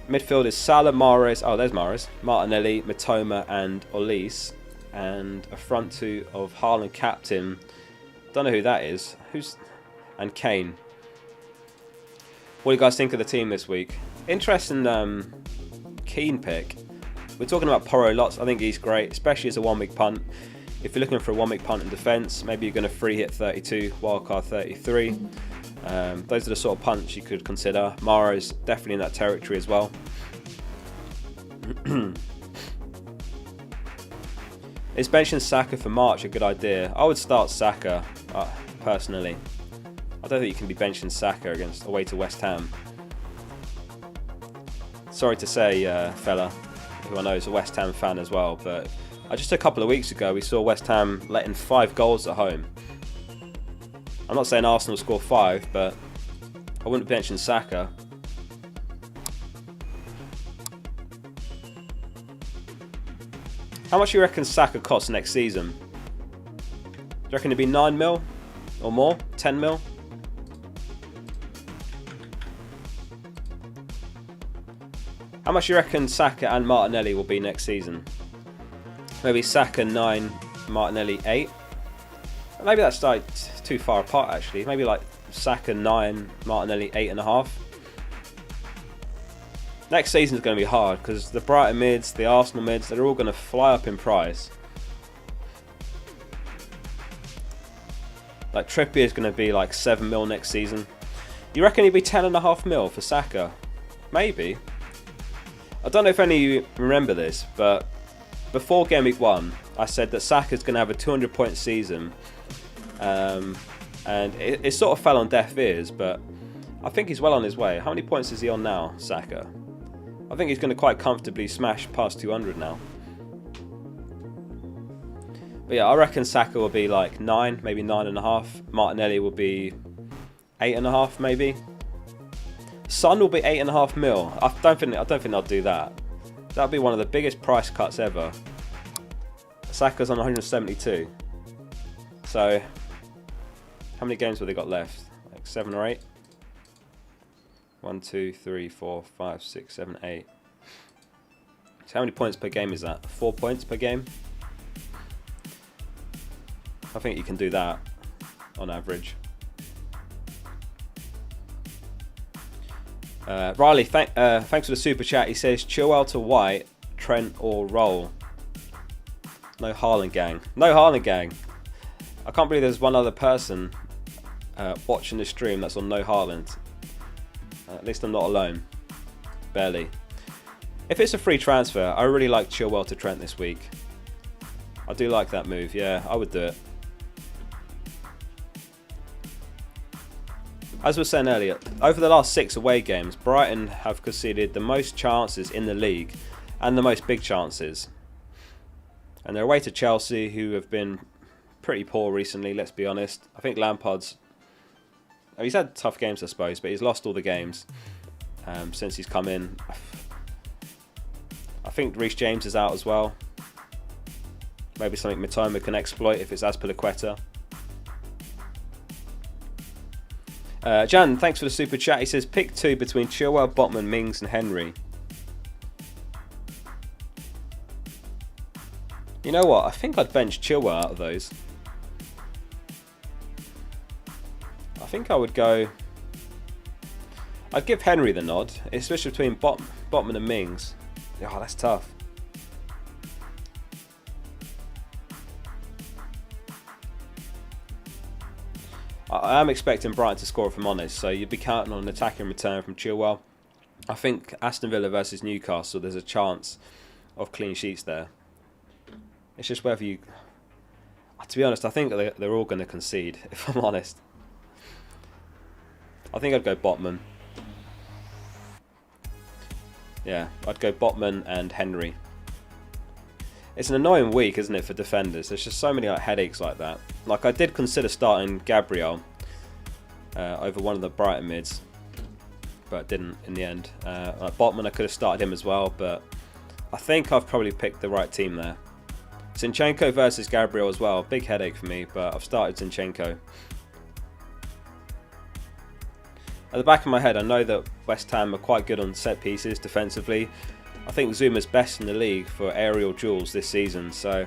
A: Midfield is Salah, Mahrez, oh there's Mahrez, Martinelli, Mitoma and Olise. And a front two of Haaland captain, don't know who that is, and Kane. What do you guys think of the team this week? Interesting Keane pick. We're talking about Porro lots. I think he's great, especially as a 1 week punt. If you're looking for a 1 week punt in defence, maybe you're going to free hit 32, wildcard 33. Those are the sort of punts you could consider. Mara's definitely in that territory as well. Is benching Saka for March a good idea? I would start Saka, personally. I don't think you can be benching Saka away to West Ham. Sorry to say, fella, who I know is a West Ham fan as well, but just a couple of weeks ago we saw West Ham letting 5 goals at home. I'm not saying Arsenal score 5, but I wouldn't mention Saka. How much do you reckon Saka costs next season? Do you reckon it'd be 9 mil or more? 10 mil? How much do you reckon Saka and Martinelli will be next season? Maybe Saka 9, Martinelli 8. Maybe that's like too far apart actually. Maybe like Saka 9, Martinelli 8.5. Next season is going to be hard because the Brighton mids, the Arsenal mids, they're all going to fly up in price. Like Trippier is going to be like 7 mil next season. You reckon he'd be 10.5 mil for Saka? Maybe. I don't know if any of you remember this, but before Gameweek 1, I said that Saka's going to have a 200-point season. And it sort of fell on deaf ears, but I think he's well on his way. How many points is he on now, Saka? I think he's going to quite comfortably smash past 200 now. But yeah, I reckon Saka will be like 9, maybe 9.5. Martinelli will be 8.5, maybe. Son will be 8.5 mil. I don't think they'll do that. That'll be one of the biggest price cuts ever. Saka's on 172. So, how many games have they got left? Like 7 or 8? 1, 2, 3, 4, 5, 6, 7, 8. So how many points per game is that? 4 points per game? I think you can do that on average. Riley, thanks for the super chat. He says Chilwell to White, Trent or Roll. No Haaland gang. No Haaland gang. I can't believe there's one other person watching this stream that's on no Haaland. At least I'm not alone. Barely. If it's a free transfer, I really like Chilwell to Trent this week. I do like that move. Yeah, I would do it. As we were saying earlier, over the last 6 away games, Brighton have conceded the most chances in the league and the most big chances. And they're away to Chelsea, who have been pretty poor recently, let's be honest. I think Lampard's... he's had tough games, I suppose, but he's lost all the games since he's come in. I think Reece James is out as well. Maybe something Mitoma can exploit if it's Azpilicueta. Jan, thanks for the super chat. He says, pick 2 between Chilwell, Botman, Mings and Henry. You know what? I think I'd bench Chilwell out of those. I think I would go... I'd give Henry the nod, especially between Botman and Mings. Oh, that's tough. I am expecting Brighton to score, if I'm honest, so you'd be counting on an attacking return from Chilwell. I think Aston Villa versus Newcastle, there's a chance of clean sheets there. It's just whether you... To be honest, I think they're all going to concede, if I'm honest. I think I'd go Botman. Yeah, I'd go Botman and Henry. It's an annoying week, isn't it, for defenders? There's just so many headaches like that. Like, I did consider starting Gabriel over one of the Brighton mids, but didn't in the end. Botman, I could have started him as well, but I think I've probably picked the right team there. Zinchenko versus Gabriel as well. Big headache for me, but I've started Zinchenko. At the back of my head, I know that West Ham are quite good on set pieces defensively. I think Zuma's best in the league for aerial duels this season, so...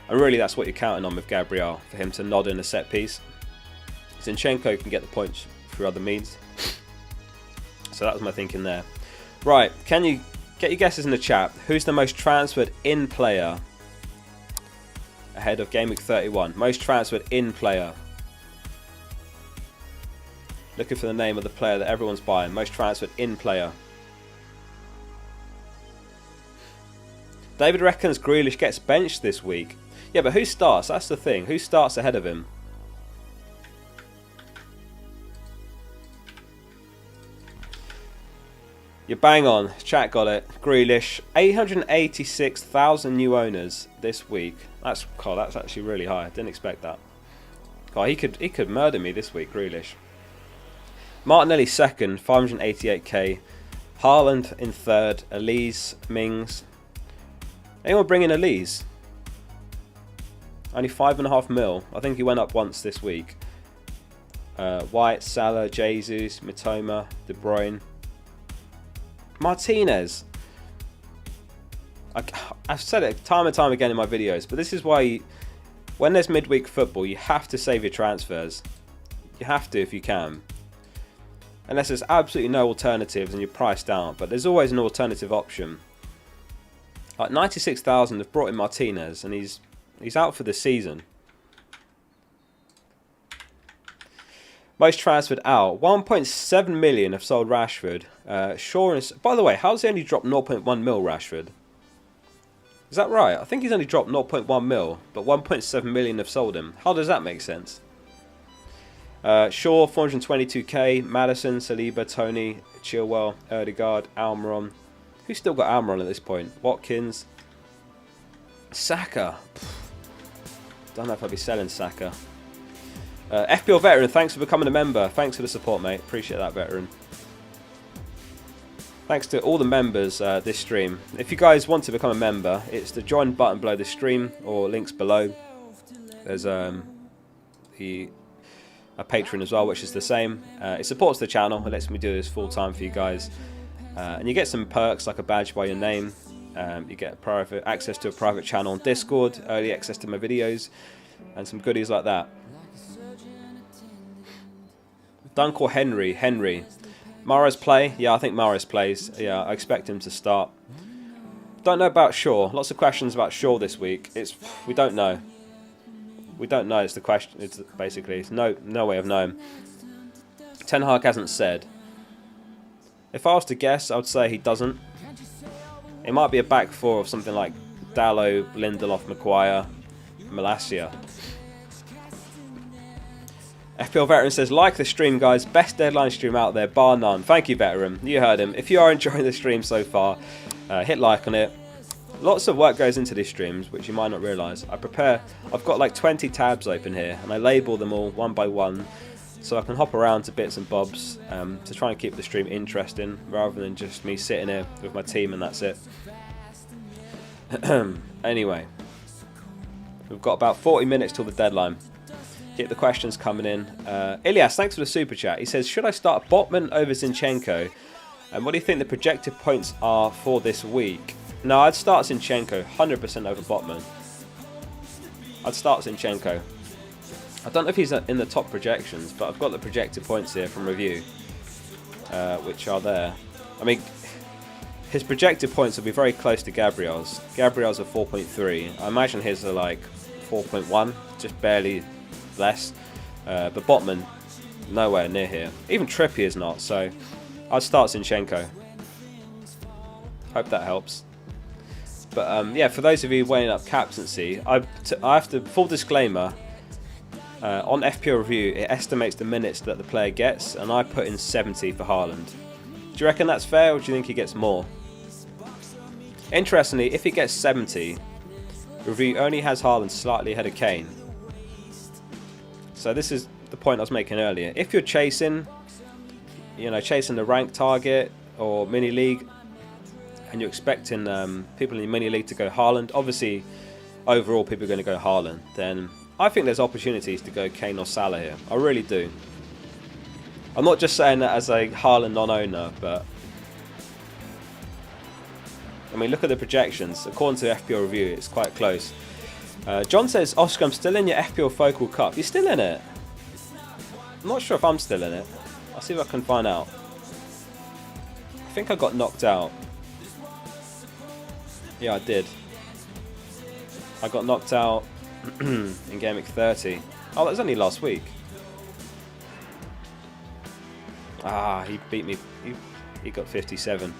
A: And really that's what you're counting on with Gabriel, for him to nod in a set piece. Zinchenko can get the points through other means. So that was my thinking there. Right, can you Get your guesses in the chat. Who's the most transferred in player ahead of Gameweek 31? Most transferred in player. Looking for the name of the player that everyone's buying. Most transferred in player. David reckons Grealish gets benched this week. Yeah, but who starts? That's the thing. Who starts ahead of him? You're bang on. Chat got it. Grealish. 886,000 new owners this week. That's actually really high. I didn't expect that. God, he could murder me this week, Grealish. Martinelli second, 588k. Haaland in third. Elise, Mings. Anyone bring in Elise? Only 5.5 mil. I think he went up once this week. White, Salah, Jesus, Mitoma, De Bruyne. Martinez. I've said it time and time again in my videos, but this is why when there's midweek football, you have to save your transfers. You have to if you can. Unless there's absolutely no alternatives and you're priced out, but there's always an alternative option. Like 96,000 have brought in Martinez and he's out for the season. Most transferred out. 1.7 million have sold Rashford. Shaw is, by the way, how's he only dropped 0.1 mil, Rashford? Is that right? I think he's only dropped 0.1 mil, but 1.7 million have sold him. How does that make sense? Shaw, 422k. Maddison, Saliba, Tony, Chilwell, Erdegaard, Almiron. Who's still got Almiron at this point? Watkins. Saka. Don't know if I'll be selling Saka. FPL Veteran, thanks for becoming a member. Thanks for the support, mate. Appreciate that, Veteran. Thanks to all the members this stream. If you guys want to become a member, it's the join button below the stream or links below. There's a Patreon as well, which is the same. It supports the channel. It lets me do this full time for you guys. And you get some perks like a badge by your name. You get access to a private channel on Discord, early access to my videos, and some goodies like that. Dunk or Henry? Mahrez play? Yeah, I think Mahrez plays. Yeah, I expect him to start. Don't know about Shaw. Lots of questions about Shaw this week. We don't know. We don't know. It's the question. It's basically no way of knowing. Ten Hag hasn't said. If I was to guess, I would say he doesn't. It might be a back four of something like Dallo, Lindelof, Maguire, Malacia. FPL Veteran says, like the stream, guys. Best deadline stream out there, bar none. Thank you, Veteran. You heard him. If you are enjoying the stream so far, hit like on it. Lots of work goes into these streams, which you might not realise. I've got like 20 tabs open here, and I label them all one by one, so I can hop around to bits and bobs to try and keep the stream interesting, rather than just me sitting here with my team and that's it. Anyway, we've got about 40 minutes till the deadline. Get the questions coming in. Ilyas, thanks for the super chat. He says, should I start Botman over Zinchenko? And what do you think the projected points are for this week? No, I'd start Zinchenko 100% over Botman. I'd start Zinchenko. I don't know if he's in the top projections, but I've got the projected points here from review, which are there. I mean, his projected points will be very close to Gabriel's. Gabriel's are 4.3. I imagine his are like 4.1, just barely less. But Botman, nowhere near here. Even Trippier's not, so I'd start Zinchenko. Hope that helps. But yeah, for those of you weighing up captaincy, I have to, full disclaimer, on FPL review it estimates the minutes that the player gets, and I put in 70 for Haaland. Do you reckon that's fair, or do you think he gets more? Interestingly, if he gets 70, review only has Haaland slightly ahead of Kane. So this is the point I was making earlier. If you're chasing the rank target or mini league, and you're expecting people in your mini league to go Haaland, obviously overall people are going to go Haaland, then I think there's opportunities to go Kane or Salah here. I really do. I'm not just saying that as a Haaland non-owner, but I mean, look at the projections. According to FPL review, it's quite close. John says, Oscar, I'm still in your FPL Focal Cup. You're still in it? I'm not sure if I'm still in it. I'll see if I can find out. I think I got knocked out. Yeah, I did. I got knocked out in Gameweek 30. Oh, that was only last week. Ah, he beat me. He got 57.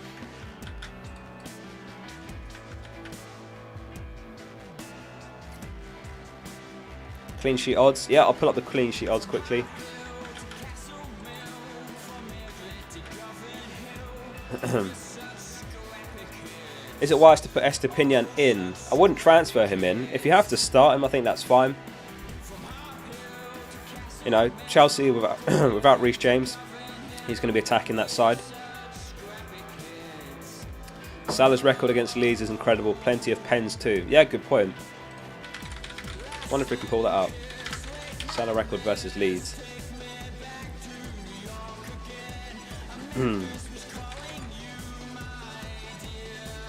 A: Clean sheet odds. Yeah, I'll pull up the clean sheet odds quickly. Is it wise to put Estepinian in? I wouldn't transfer him in. If you have to start him, I think that's fine. You know, Chelsea without Reece James, he's going to be attacking that side. Salah's record against Leeds is incredible. Plenty of pens too. Yeah, good point. Wonder if we can pull that up. Salah record versus Leeds.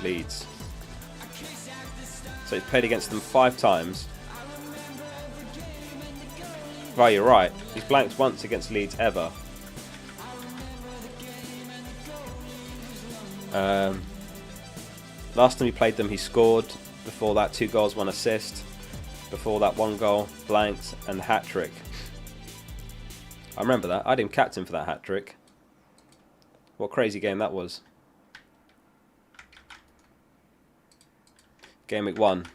A: Leeds. So he's played against them 5 times. Right, you're right. He's blanked once against Leeds ever. Last time he played them, he scored. Before that, 2 goals, 1 assist. Before that, 1 goal, blanked, and hat-trick. I remember that. I had him captain for that hat-trick. What a crazy game that was. Gameweek 1.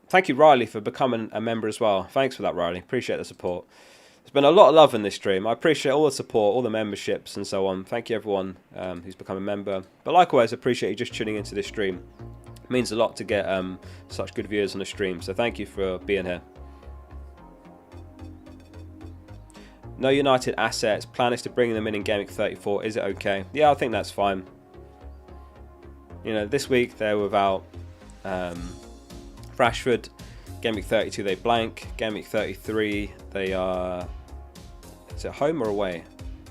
A: Thank you, Riley, for becoming a member as well. Thanks for that, Riley. Appreciate the support. There's been a lot of love in this stream. I appreciate all the support, all the memberships and so on. Thank you, everyone who's become a member. But likewise, I appreciate you just tuning into this stream. It means a lot to get such good viewers on the stream. So thank you for being here. No United assets. Plan is to bring them in Gameweek 34. Is it okay? Yeah, I think that's fine. You know, this week they're without Rashford. Gameweek 32 they blank. Gameweek 33 they are... Is it home or away?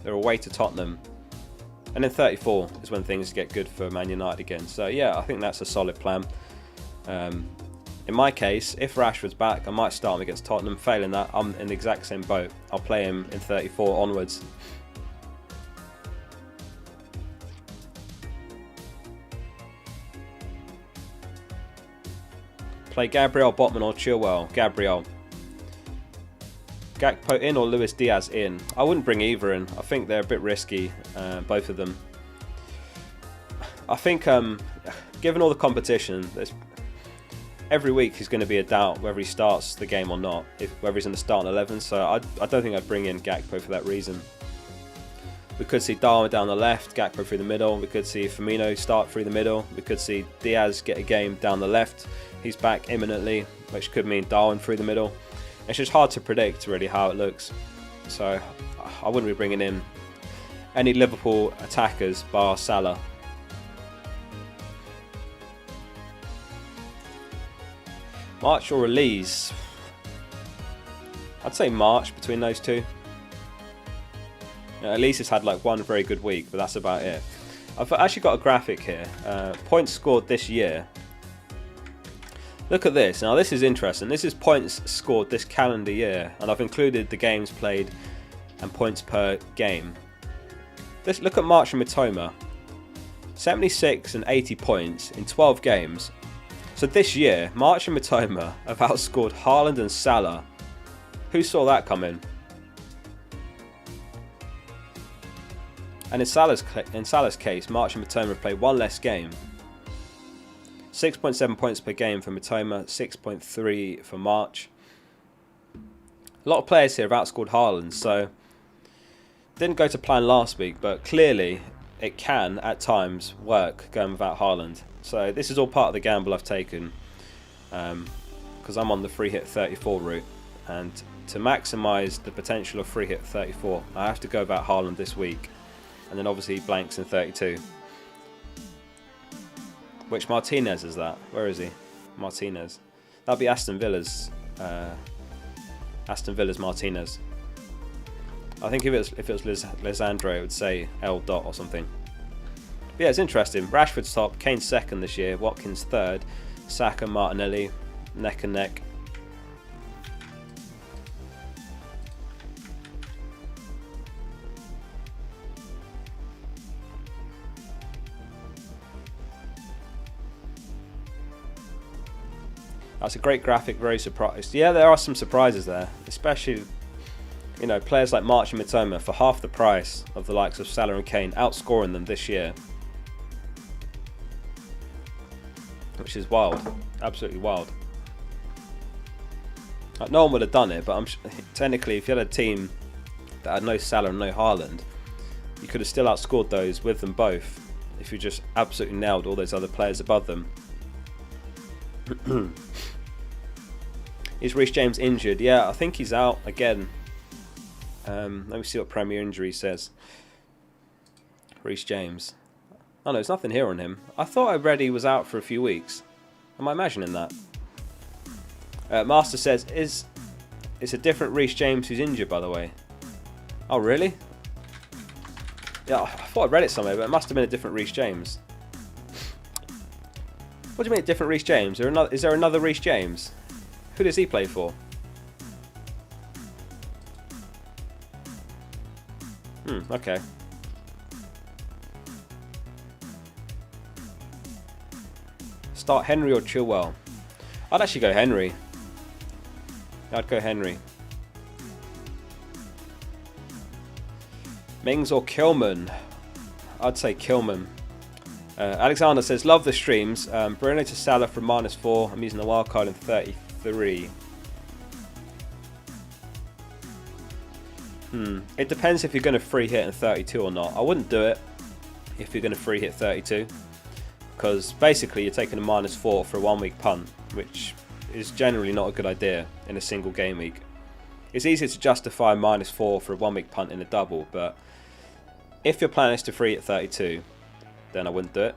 A: They're away to Tottenham. And then 34 is when things get good for Man United again. So yeah, I think that's a solid plan. In my case, if Rashford's back, I might start him against Tottenham. Failing that, I'm in the exact same boat. I'll play him in 34 onwards. Play Gabriel, Botman or Chilwell. Gabriel. Gakpo in or Luis Diaz in? I wouldn't bring either in. I think they're a bit risky, both of them. I think, given all the competition, every week he's going to be a doubt whether he starts the game or not, whether he's in the starting 11. So I don't think I'd bring in Gakpo for that reason. We could see Darwin down the left, Gakpo through the middle. We could see Firmino start through the middle. We could see Diaz get a game down the left. He's back imminently, which could mean Darwin through the middle. It's just hard to predict really how it looks. So I wouldn't be bringing in any Liverpool attackers bar Salah. March or release? I'd say March between those two. You know, Elise has had like one very good week, but that's about it. I've actually got a graphic here. Points scored this year. Look at this. Now this is interesting. This is points scored this calendar year, and I've included the games played and points per game. Look at March and Mitoma. 76 and 80 points in 12 games. So this year, March and Mitoma have outscored Haaland and Salah. Who saw that coming? And in Salah's case, March and Mitoma have played 1 less game. 6.7 points per game for Mitoma, 6.3 for March. A lot of players here have outscored Haaland, so didn't go to plan last week, but clearly it can at times work going without Haaland. So this is all part of the gamble I've taken, because I'm on the free hit 34 route, and to maximise the potential of free hit 34, I have to go about Haaland this week, and then obviously he blanks in 32. Which Martinez is that? Where is he? Martinez. That'd be Aston Villa's Martinez. I think if it was Lisandro, it would say L. Dot or something. But yeah, it's interesting. Rashford's top, Kane's second this year, Watkins third, Saka, Martinelli, neck and neck. That's a great graphic, very surprised. Yeah, there are some surprises there, especially, you know, players like March and Mitoma for half the price of the likes of Salah and Kane, outscoring them this year. Which is wild, absolutely wild. Like, no one would have done it, but technically if you had a team that had no Salah and no Haaland, you could have still outscored those with them both if you just absolutely nailed all those other players above them. Is Reece James injured? Yeah, I think he's out again. Let me see what Premier Injury says. Reece James. Oh no, there's nothing here on him. I thought I read he was out for a few weeks. Am I imagining that? Master says, it's a different Reece James who's injured, by the way. Oh really? Yeah, I thought I read it somewhere, but it must have been a different Reece James. What do you mean a different Reece James? Is there another Reece James? Who does he play for? Okay. Start Henry or Chilwell? I'd actually go Henry. I'd go Henry. Mings or Kilman? I'd say Kilman. Alexander says, love the streams. Bruno to Salah from -4. I'm using the wildcard in 33. It depends if you're going to free hit in 32 or not. I wouldn't do it if you're going to free hit 32. Because basically you're taking a -4 for a 1 week punt, which is generally not a good idea in a single game week. It's easier to justify -4 for a 1 week punt in a double, but if your plan is to free hit 32, then I wouldn't do it.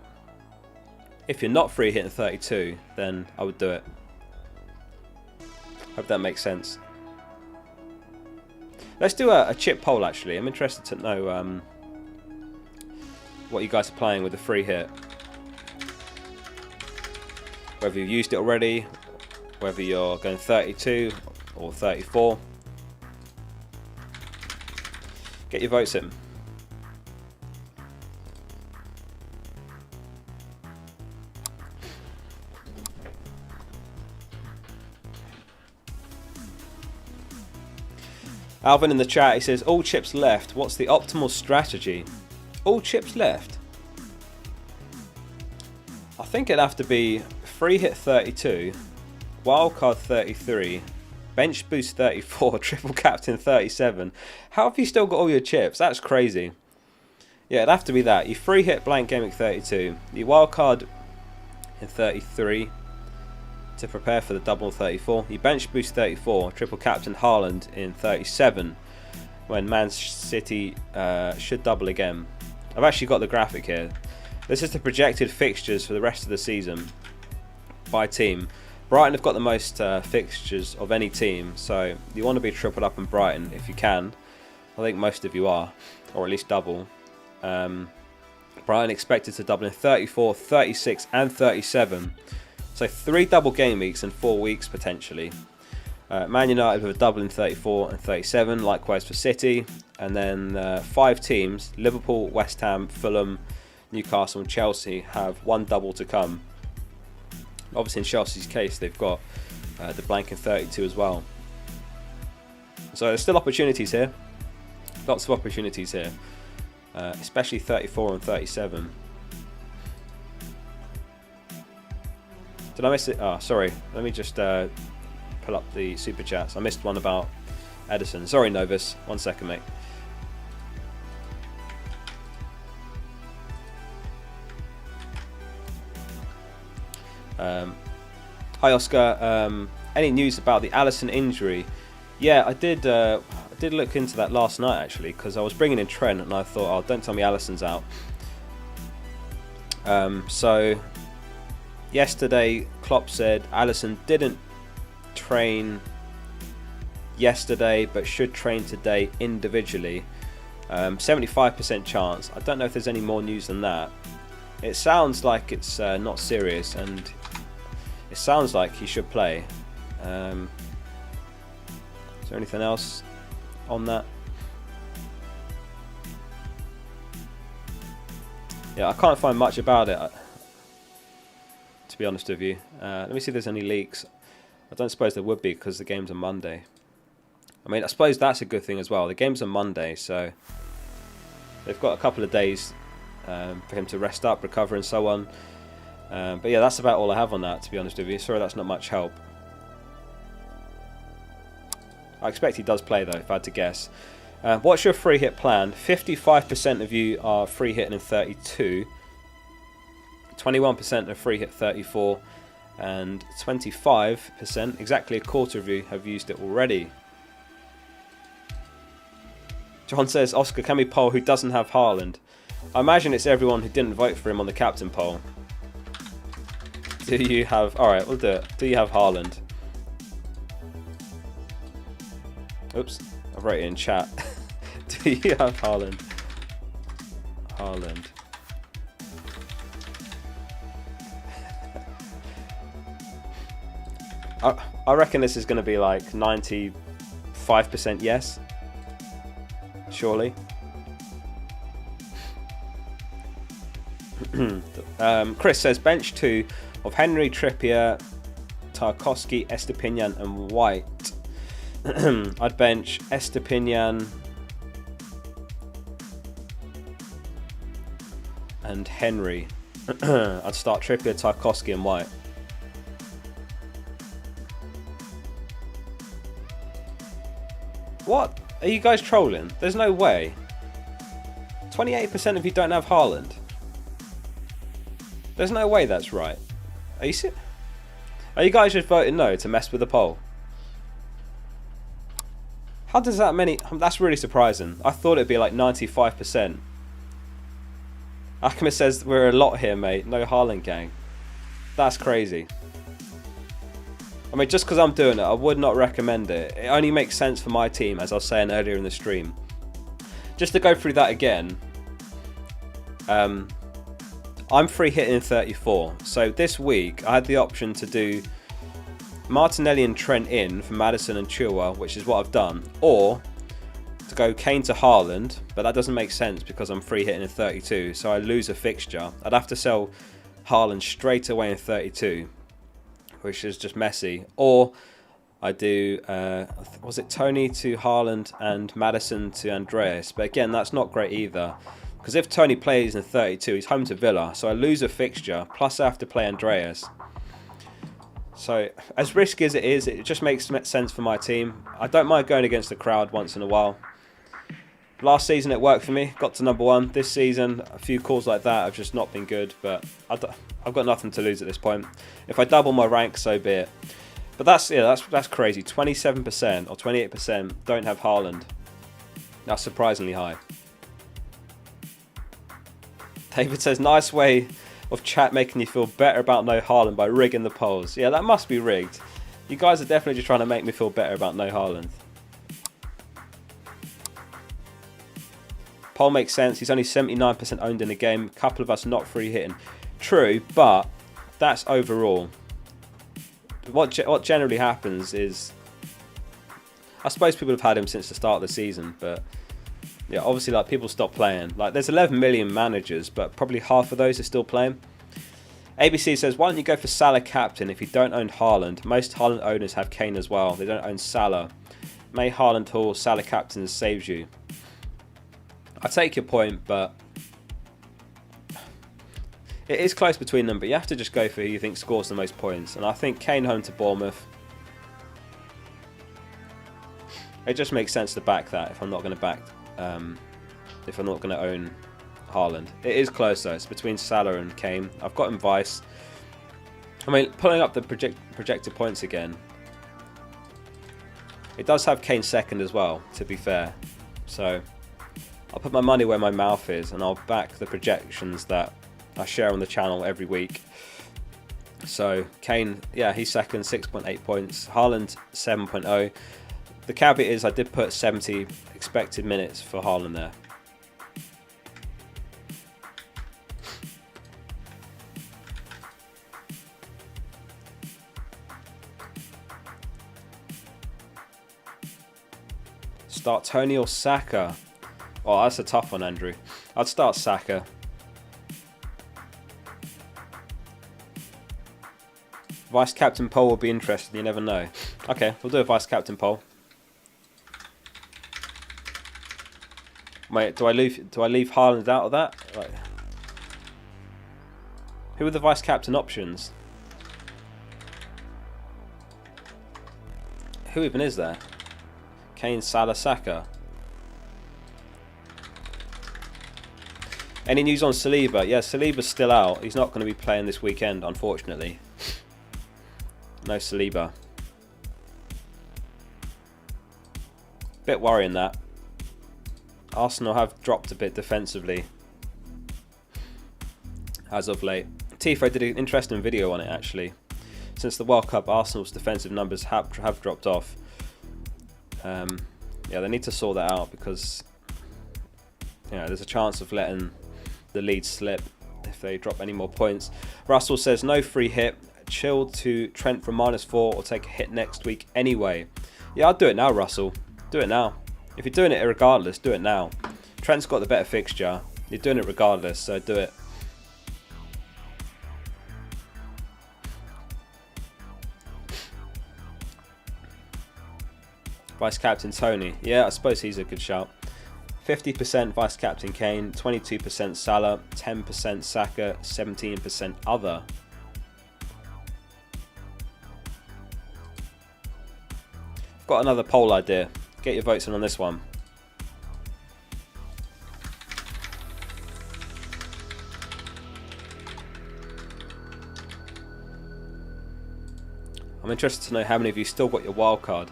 A: If you're not free hitting 32, then I would do it. Hope that makes sense. Let's do a chip poll actually. I'm interested to know what you guys are playing with the free hit. Whether you've used it already, whether you're going 32 or 34. Get your votes in. Alvin in the chat, he says, all chips left. What's the optimal strategy? All chips left? I think it'd have to be free hit 32, wildcard 33, bench boost 34, triple captain 37. How have you still got all your chips? That's crazy. Yeah, it'd have to be that. You free hit blank Gameweek 32, you wildcard in 33 to prepare for the double 34, you bench boost 34, triple captain Haaland in 37 when Man City should double again. I've actually got the graphic here. This is the projected fixtures for the rest of the season by team. Brighton have got the most fixtures of any team, so you want to be tripled up in Brighton if you can. I think most of you are, or at least double. Brighton expected to double in 34, 36 and 37. So 3 double game weeks in 4 weeks potentially. Man United with a double in 34 and 37, likewise for City. And then 5 teams, Liverpool, West Ham, Fulham, Newcastle and Chelsea have 1 double to come. Obviously in Chelsea's case they've got the blank in 32 as well. So there's still opportunities here. Lots of opportunities here. Especially 34 and 37. Did I miss it? Oh, sorry. Let me just pull up the super chats. I missed one about Edison. Sorry, Novus. 1 second, mate. Hi, Oscar. Any news about the Alisson injury? Yeah, I did look into that last night actually, because I was bringing in Trent and I thought, oh, don't tell me Alisson's out. So yesterday, Klopp said Alisson didn't train yesterday, but should train today individually. 75% chance. I don't know if there's any more news than that. It sounds like it's not serious, and it sounds like he should play. Is there anything else on that? Yeah, I can't find much about it, to be honest with you. Let me see if there's any leaks. I don't suppose there would be because the game's on Monday. I mean, I suppose that's a good thing as well. The game's on Monday, so they've got a couple of days for him to rest up, recover, and so on. But yeah, that's about all I have on that, to be honest with you. Sorry that's not much help. I expect he does play, though, if I had to guess. What's your free hit plan? 55% of you are free hitting in 32. 21% are free hit 34. And 25%, exactly a quarter of you, have used it already. John says, Oscar, can we poll who doesn't have Haaland? I imagine it's everyone who didn't vote for him on the captain poll. Do you have... Alright, we'll do it. Do you have Haaland? Oops, I wrote it in chat. Do you have Haaland? Haaland. I reckon this is going to be like 95% yes. Surely. Chris says bench 2 of Henry, Trippier, Tarkowski, Estepinian and White. I'd bench Estepinian and Henry. I'd start Trippier, Tarkowski and White. What? Are you guys trolling? There's no way. 28% of you don't have Haaland. There's no way that's right. Are you guys just voting no to mess with the poll? How does that many... That's really surprising. I thought it'd be like 95%. Alchemist says, we're a lot here, mate. No Haaland gang. That's crazy. I mean, just because I'm doing it, I would not recommend it. It only makes sense for my team, as I was saying earlier in the stream. Just to go through that again. I'm free hitting in 34. So this week, I had the option to do Martinelli and Trent in for Maddison and Chilwell, which is what I've done. Or to go Kane to Haaland, but that doesn't make sense because I'm free hitting in 32. So I lose a fixture. I'd have to sell Haaland straight away in 32. Which is just Messi. Or I do, was it Tony to Haaland and Maddison to Andreas? But again, that's not great either. Because if Tony plays in 32, he's home to Villa. So I lose a fixture, plus I have to play Andreas. So as risky as it is, it just makes sense for my team. I don't mind going against the crowd once in a while. Last season it worked for me, got to number 1. This season, a few calls like that have just not been good, but I've got nothing to lose at this point. If I double my rank, so be it. But that's crazy. 27% or 28% don't have Haaland. That's surprisingly high. David says, nice way of chat making you feel better about no Haaland by rigging the polls. Yeah, that must be rigged. You guys are definitely just trying to make me feel better about no Haaland. Poll makes sense. He's only 79% owned in the game. A couple of us not free hitting. True, but that's overall. What generally happens is, I suppose people have had him since the start of the season, but yeah, obviously like people stop playing. Like there's 11 million managers, but probably half of those are still playing. ABC says, why don't you go for Salah captain if you don't own Haaland? Most Haaland owners have Kane as well. They don't own Salah. May Haaland haul Salah captain saves you. I take your point, but it is close between them, but you have to just go for who you think scores the most points. And I think Kane home to Bournemouth. It just makes sense to back that if I'm not going to back, if I'm not going to own Haaland. It is close though. It's between Salah and Kane. I've got him vice. I mean, pulling up the projected points again. It does have Kane second as well, to be fair. So I'll put my money where my mouth is, and I'll back the projections that I share on the channel every week. So Kane, yeah, he's second, 6.8 points. Haaland 7.0. The caveat is I did put 70 expected minutes for Haaland there. Start Tony or Saka? Oh, that's a tough one, Andrew. I'd start Saka. Vice captain poll will be interesting. You never know. Okay, we'll do a vice captain poll. Wait, do I leave Haaland out of that? Right. Who are the vice captain options? Who even is there? Kane, Salah, Saka. Any news on Saliba? Yeah, Saliba's still out. He's not going to be playing this weekend, unfortunately. No Saliba. Bit worrying that. Arsenal have dropped a bit defensively as of late. Tifo did an interesting video on it actually. Since the World Cup, Arsenal's defensive numbers have dropped off. Yeah, they need to sort that out because there's a chance of letting the lead slip if they drop any more points. Russell says no free hit. Chill to Trent for -4 or take a hit next week anyway. Yeah, I'll do it now, Russell. Do it now. If you're doing it regardless, do it now. Trent's got the better fixture. You're doing it regardless, so do it. Vice Captain Tony. Yeah, I suppose he's a good shout. 50% Vice Captain Kane, 22% Salah, 10% Saka, 17% other. I've got another poll idea. Get your votes in on this one. I'm interested to know how many of you still got your wildcard.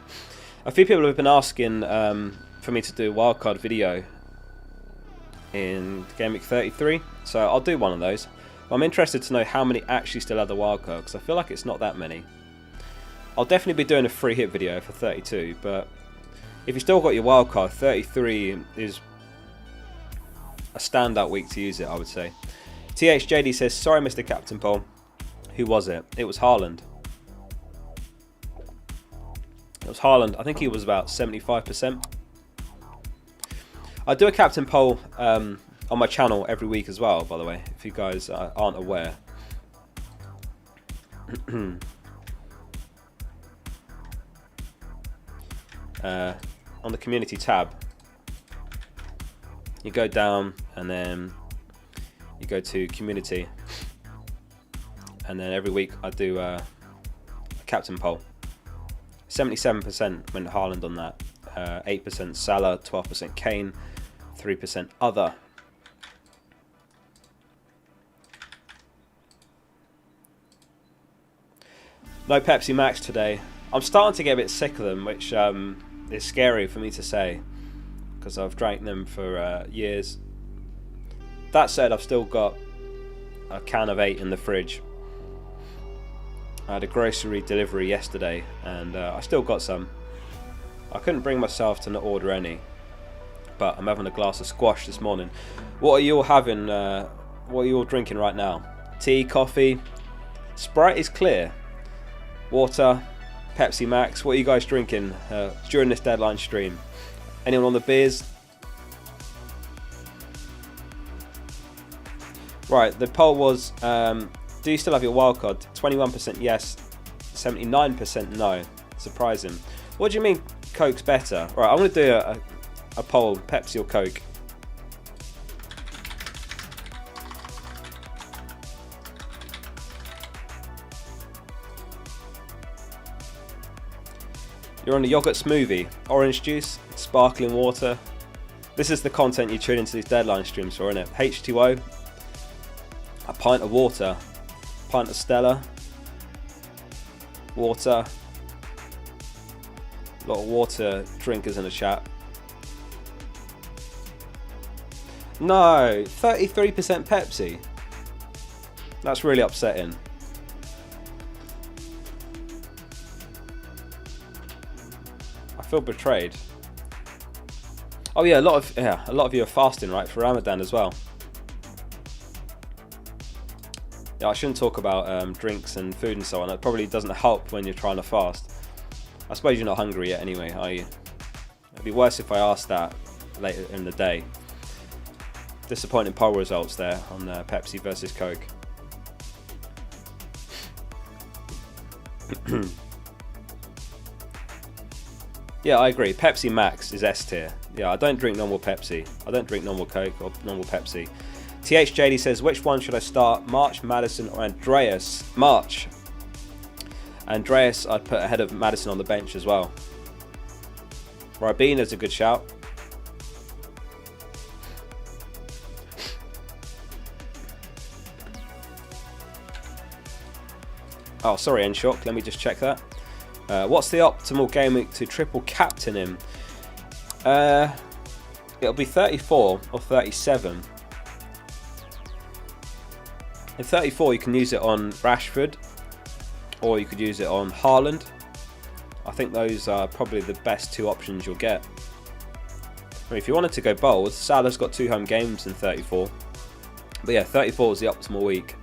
A: A few people have been asking for me to do a wildcard video in Gameweek 33, so I'll do one of those. I'm interested to know how many actually still have the wildcard, because I feel like it's not that many. I'll definitely be doing a free hit video for 32, but if you still got your wildcard, 33 is a standout week to use it, I would say. THJD says, sorry Mr. Captain Paul. Who was it? It was Haaland. It was Haaland. I think he was about 75%. I do a captain poll on my channel every week as well, by the way, if you guys aren't aware. On the community tab, you go down and then you go to community, and then every week I do a captain poll. 77% went Haaland on that, 8% Salah, 12% Kane, 3% other. No Pepsi Max today. I'm starting to get a bit sick of them, which is scary for me to say because I've drank them for years. That said, I've still got a can of 8 in the fridge. I had a grocery delivery yesterday and I still got some. I couldn't bring myself to not order any, but I'm having a glass of squash this morning. What are you all having? What are you all drinking right now? Tea, coffee? Sprite is clear. Water, Pepsi Max. What are you guys drinking during this deadline stream? Anyone on the beers? Right, the poll was, do you still have your wildcard? 21% yes, 79% no. Surprising. What do you mean Coke's better? Right, I'm going to do a poll, Pepsi or Coke. You're on a yogurt smoothie, orange juice, sparkling water. This is the content you tune into these deadline streams for, isn't it? H2O, a pint of water, pint of Stella, water. A lot of water drinkers in the chat. No, 33% Pepsi. That's really upsetting. I feel betrayed. Oh yeah, a lot of you are fasting, right, for Ramadan as well. Yeah, I shouldn't talk about drinks and food and so on. It probably doesn't help when you're trying to fast. I suppose you're not hungry yet anyway, are you? It'd be worse if I asked that later in the day. Disappointing poll results there on Pepsi versus Coke. Yeah, I agree. Pepsi Max is S tier. Yeah, I don't drink normal Pepsi. I don't drink normal Coke or normal Pepsi. THJD says, which one should I start? March, Maddison, or Andreas? March. Andreas, I'd put ahead of Maddison on the bench as well. Ribina's a good shout. Oh, sorry, Enshock. Let me just check that. What's the optimal game week to triple captain him? It'll be 34 or 37. In 34, you can use it on Rashford, or you could use it on Haaland. I think those are probably the best two options you'll get. I mean, if you wanted to go bold, Salah's got 2 home games in 34. But yeah, 34 is the optimal week.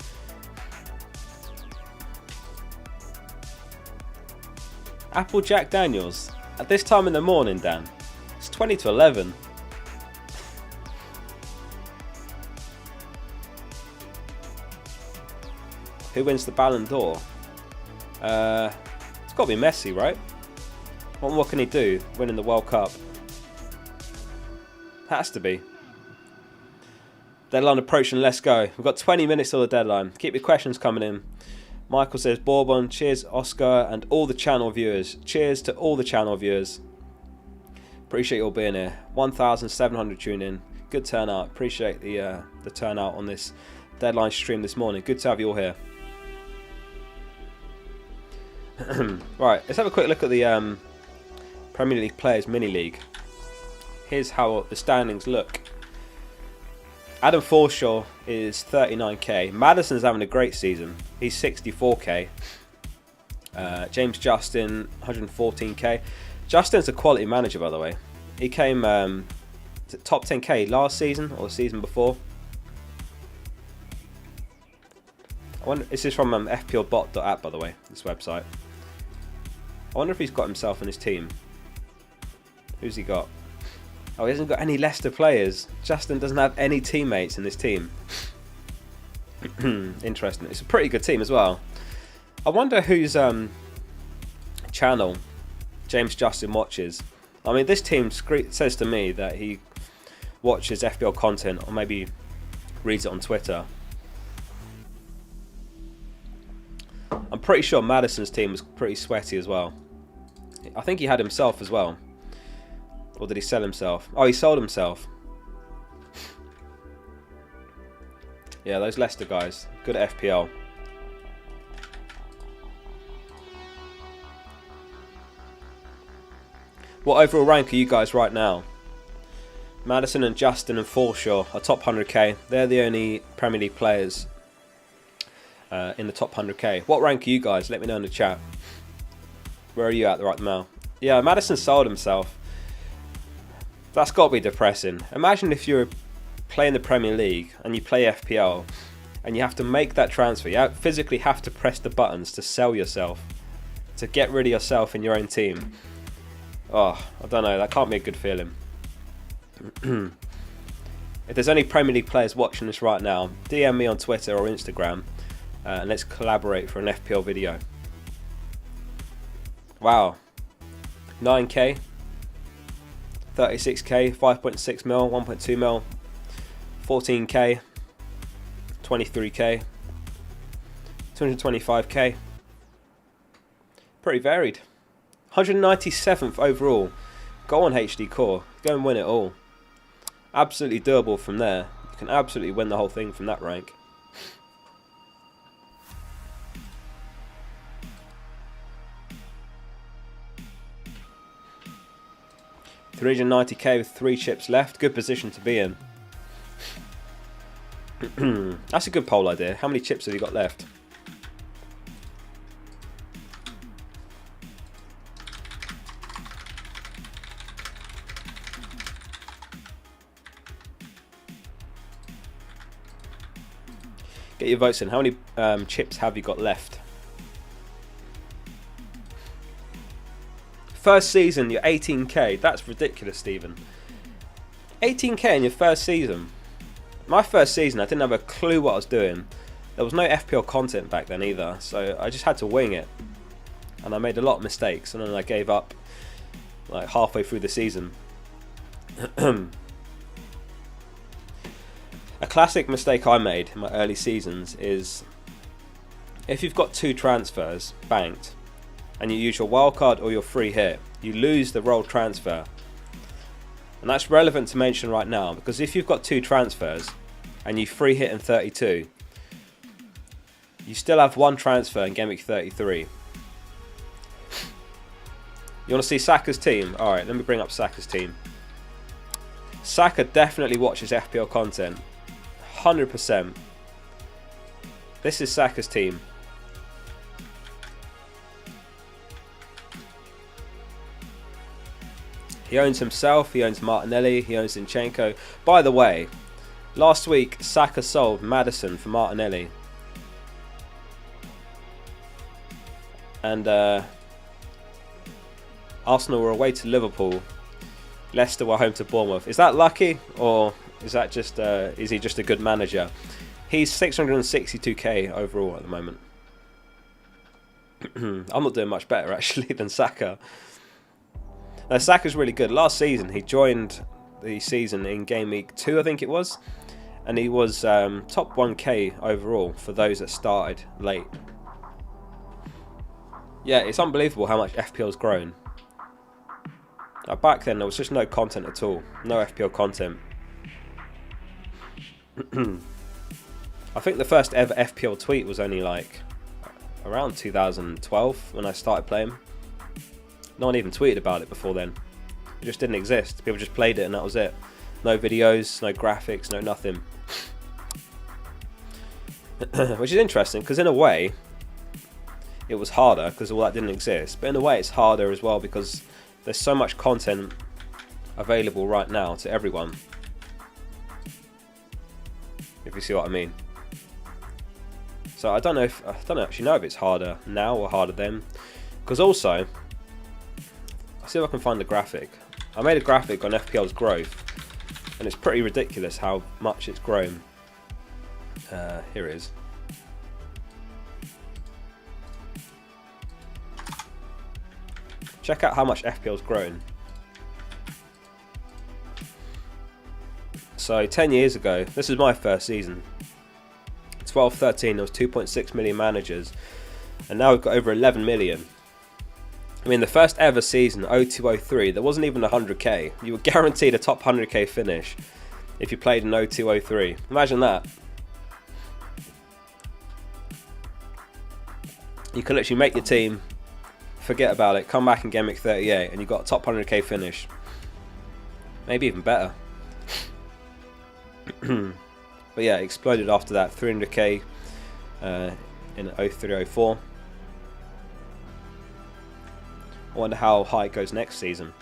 A: Apple Jack Daniels. At this time in the morning, Dan. It's 20 to 11. Who wins the Ballon d'Or? It's got to be Messi, right? What more can he do winning the World Cup? Has to be. Deadline approaching, let's go. We've got 20 minutes till the deadline. Keep your questions coming in. Michael says, Bourbon, cheers Oscar and all the channel viewers. Cheers to all the channel viewers. Appreciate you all being here. 1,700 tune in. Good turnout. Appreciate the turnout on this deadline stream this morning. Good to have you all here. Right, let's have a quick look at the Premier League Players Mini League. Here's how the standings look. Adam Forshaw is 39k. Maddison's having a great season. He's 64k. James Justin, 114k. Justin's a quality manager, by the way. He came to top 10k last season or the season before. I wonder, this is from fplbot.app, by the way, this website. I wonder if he's got himself in his team. Who's he got? Oh, he hasn't got any Leicester players. Justin doesn't have any teammates in this team. Interesting. It's a pretty good team as well. I wonder whose channel James Justin watches. I mean, this team says to me that he watches FPL content or maybe reads it on Twitter. I'm pretty sure Maddison's team was pretty sweaty as well. I think he had himself as well. Or did he sell himself? Oh, he sold himself. Yeah, those Leicester guys. Good at FPL. What overall rank are you guys right now? Maddison and Justin and Forshaw are top 100k. They're the only Premier League players in the top 100k. What rank are you guys? Let me know in the chat. Where are you at right now? Yeah, Maddison sold himself. That's got to be depressing. Imagine if you're playing the Premier League and you play FPL and you have to make that transfer. You physically have to press the buttons to sell yourself, to get rid of yourself in your own team. Oh, I don't know. That can't be a good feeling. If there's any Premier League players watching this right now, DM me on Twitter or Instagram and let's collaborate for an FPL video. Wow. 9k. 36k, 5.6 mil, 1.2 mil, 14k, 23k, 225k. Pretty varied. 197th overall. Go on HD Core. Go and win it all. Absolutely doable from there. You can absolutely win the whole thing from that rank. $390k with 3 chips left. Good position to be in. That's a good poll idea. How many chips have you got left? Get your votes in. How many chips have you got left? First season, you're 18k. That's ridiculous, Stephen. 18k in your first season. My first season, I didn't have a clue what I was doing. There was no FPL content back then either, so I just had to wing it. and I made a lot of mistakes, and then I gave up like halfway through the season. A classic mistake I made in my early seasons is if you've got 2 transfers banked and you use your wildcard or your free hit, you lose the rolled transfer. And that's relevant to mention right now, because if you've got 2 transfers and you free hit in 32, you still have 1 transfer in Gameweek 33. You want to see Saka's team? Alright, let me bring up Saka's team. Saka definitely watches FPL content. 100%. This is Saka's team. He owns himself, he owns Martinelli, he owns Zinchenko. By the way, last week Saka sold Maddison for Martinelli. And Arsenal were away to Liverpool. Leicester were home to Bournemouth. Is that lucky, or is that just is he just a good manager? He's 662k overall at the moment. I'm not doing much better actually than Saka. Now, Saka's really good. Last season he joined the season in game week 2, I think it was, and he was top 1k overall for those that started late. Yeah, it's unbelievable how much FPL's grown. Back then there was just no content at all, no FPL content. I think the first ever FPL tweet was only like around 2012 when I started playing. No one even tweeted about it before then. It just didn't exist. People just played it and that was it. No videos, no graphics, no nothing. Which is interesting, because in a way it was harder because all that didn't exist, but in a way it's harder as well because there's so much content available right now to everyone, if you see what I mean. So I don't actually know if it's harder now or harder then, because also I'll see if I can find the graphic. I made a graphic on FPL's growth and it's pretty ridiculous how much it's grown. Here it is. Check out how much FPL's grown. So 10 years ago, this is my first season, 12-13, there was 2.6 million managers, and now we've got over 11 million. I mean, the first ever season, 02-03, there wasn't even 100k. You were guaranteed a top 100k finish if you played in 02-03. Imagine that. You can literally make your team, forget about it, come back in Gameweek 38 and you got a top 100k finish. Maybe even better. But yeah, it exploded after that, 300k in 03-04. I wonder how high it goes next season.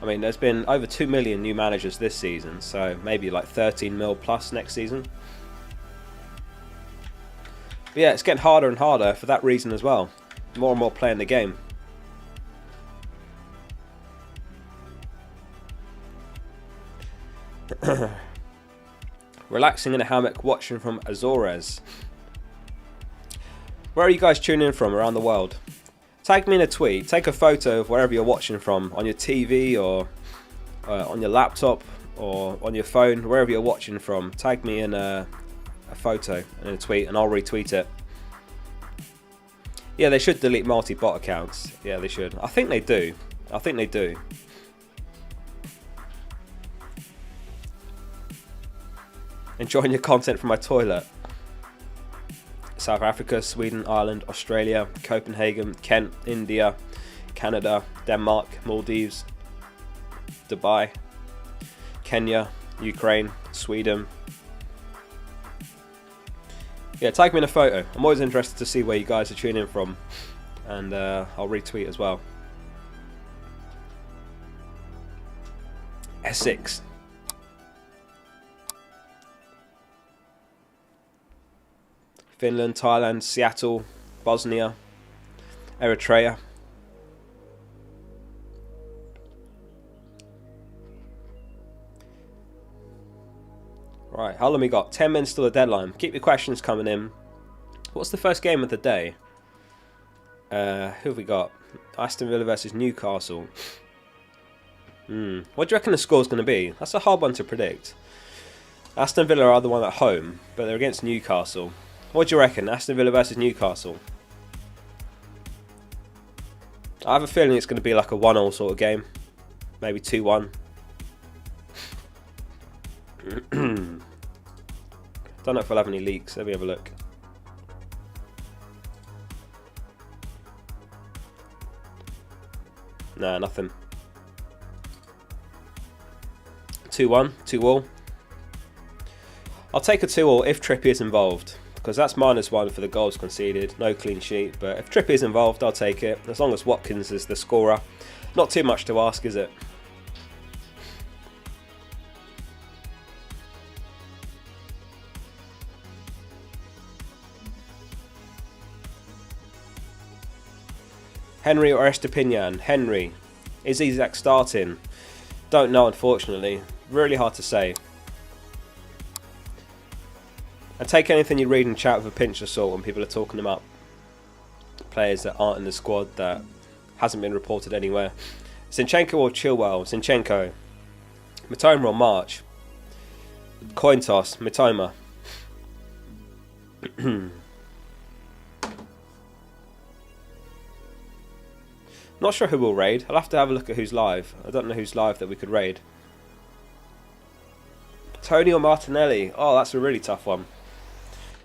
A: I mean, there's been over 2 million new managers this season, so maybe like 13 mil plus next season. But yeah, it's getting harder and harder for that reason as well. More and more playing the game. Relaxing in a hammock, watching from Azores. Where are you guys tuning in from around the world? Tag me in a tweet. Take a photo of wherever you're watching from, on your TV or on your laptop or on your phone, wherever you're watching from. Tag me in a photo and a tweet, and I'll retweet it. Yeah, they should delete multi-bot accounts. Yeah, they should. I think they do. I think they do. Enjoying your content from my toilet. South Africa, Sweden, Ireland, Australia, Copenhagen, Kent, India, Canada, Denmark, Maldives, Dubai, Kenya, Ukraine, Sweden. Yeah, tag me in a photo. I'm always interested to see where you guys are tuning in from, and I'll retweet as well. Essex. Finland, Thailand, Seattle, Bosnia, Eritrea. Right, how long we got? 10 minutes till the deadline. Keep your questions coming in. What's the first game of the day? Who have we got? Aston Villa versus Newcastle. What do you reckon the score's going to be? That's a hard one to predict. Aston Villa are the one at home, but they're against Newcastle. What do you reckon? Aston Villa versus Newcastle. I have a feeling it's going to be like a 1-1 sort of game. Maybe 2-1. Don't know if we'll have any leaks. Let me have a look. Nah, nothing. 2-1, 2-all. I'll take a 2-all if Trippier's involved, because that's -1 for the goals conceded. No clean sheet, but if Trippier's involved, I'll take it. As long as Watkins is the scorer. Not too much to ask, is it? Henry or Estepinian? Henry. Is Isak starting? Don't know, unfortunately. Really hard to say. And take anything you read in chat with a pinch of salt when people are talking about players that aren't in the squad that hasn't been reported anywhere. Zinchenko or Chilwell? Zinchenko. Mitoma or March? Coin toss. Mitoma. Not sure who we'll raid. I'll have to have a look at who's live. I don't know who's live that we could raid. Tony or Martinelli? Oh, that's a really tough one.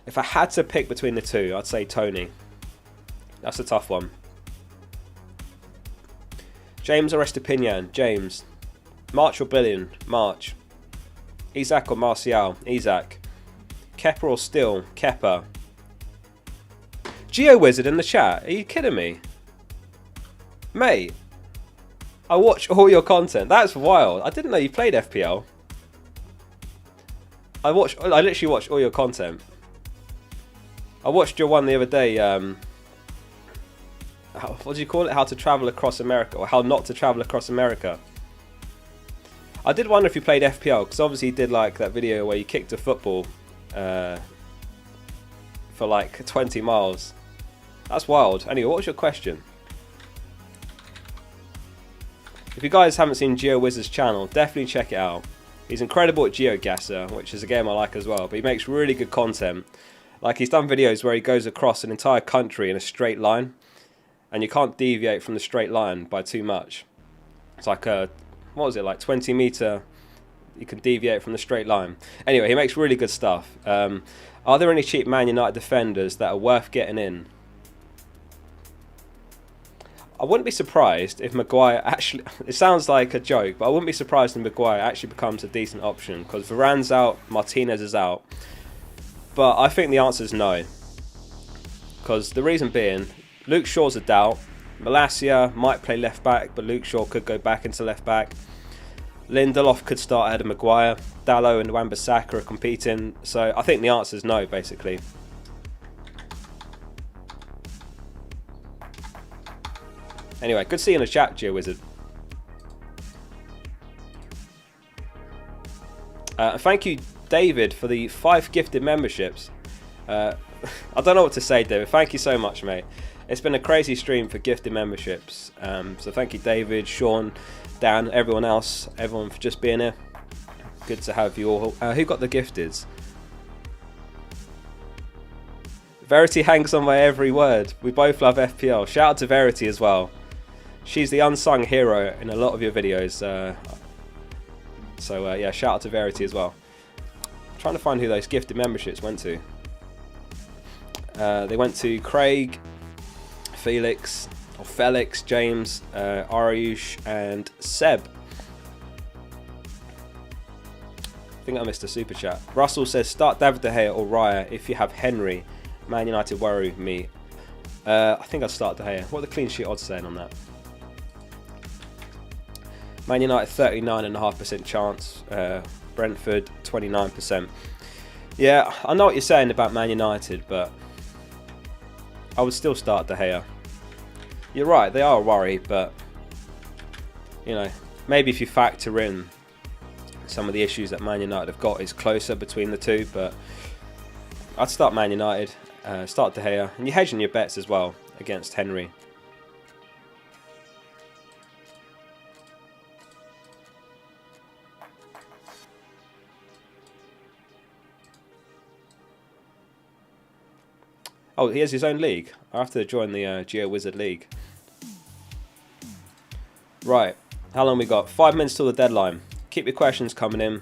A: If I had to pick between the two, I'd say Tony. That's a tough one. James or Estepinian? James. March or Billion? March. Isak or Martial? Isak. Kepa or Still? Kepa. GeoWizard in the chat? Are you kidding me? Mate, I watch all your content. That's wild. I didn't know you played FPL. I literally watch all your content. I watched your one the other day. What do you call it? How to travel across America, or how not to travel across America. I did wonder if you played FPL, because obviously you did like that video where you kicked a football for like 20 miles. That's wild. Anyway, what was your question? If you guys haven't seen GeoWizard's channel, definitely check it out. He's incredible at GeoGuessr, which is a game I like as well, but he makes really good content. Like, he's done videos where he goes across an entire country in a straight line, and you can't deviate from the straight line by too much. It's like a, what was it, like 20 meter, you can deviate from the straight line. Anyway, he makes really good stuff. Are there any cheap Man United defenders that are worth getting in? I wouldn't be surprised if Maguire actually... It sounds like a joke, but I wouldn't be surprised if Maguire actually becomes a decent option, because Varane's out, Martinez is out. But I think the answer is no. Because the reason being, Luke Shaw's a doubt. Malacia might play left back, but Luke Shaw could go back into left back. Lindelof could start ahead of Maguire. Dalot and Wan-Bissaka are competing. So I think the answer is no, basically. Anyway, good to see you in the chat, GeoWizard. Thank you, David, for the 5 gifted memberships. I don't know what to say, David. Thank you so much, mate. It's been a crazy stream for gifted memberships. So thank you, David, Sean, Dan, everyone else, everyone for just being here. Good to have you all. Who got the gifteds? Verity hangs on my every word. We both love FPL. Shout out to Verity as well. She's the unsung hero in a lot of your videos. Yeah, shout out to Verity as well. I'm trying to find who those gifted memberships went to. They went to Craig, Felix, James, Ariush, and Seb. I think I missed a super chat. Russell says, start David De Gea or Raya if you have Henry. Man United worry me. I think I'll start De Gea. What are the clean sheet odds saying on that? Man United 39.5% chance. Brentford 29%. Yeah, I know what you're saying about Man United, but I would still start De Gea. You're right, they are a worry, but you know, maybe if you factor in some of the issues that Man United have got, it's closer between the two. But I'd start Man United, start De Gea, and you're hedging your bets as well. against Henry. Oh, he has his own league. I have to join the Geo Wizard League. Right, how long we got? 5 minutes till the deadline. Keep your questions coming in.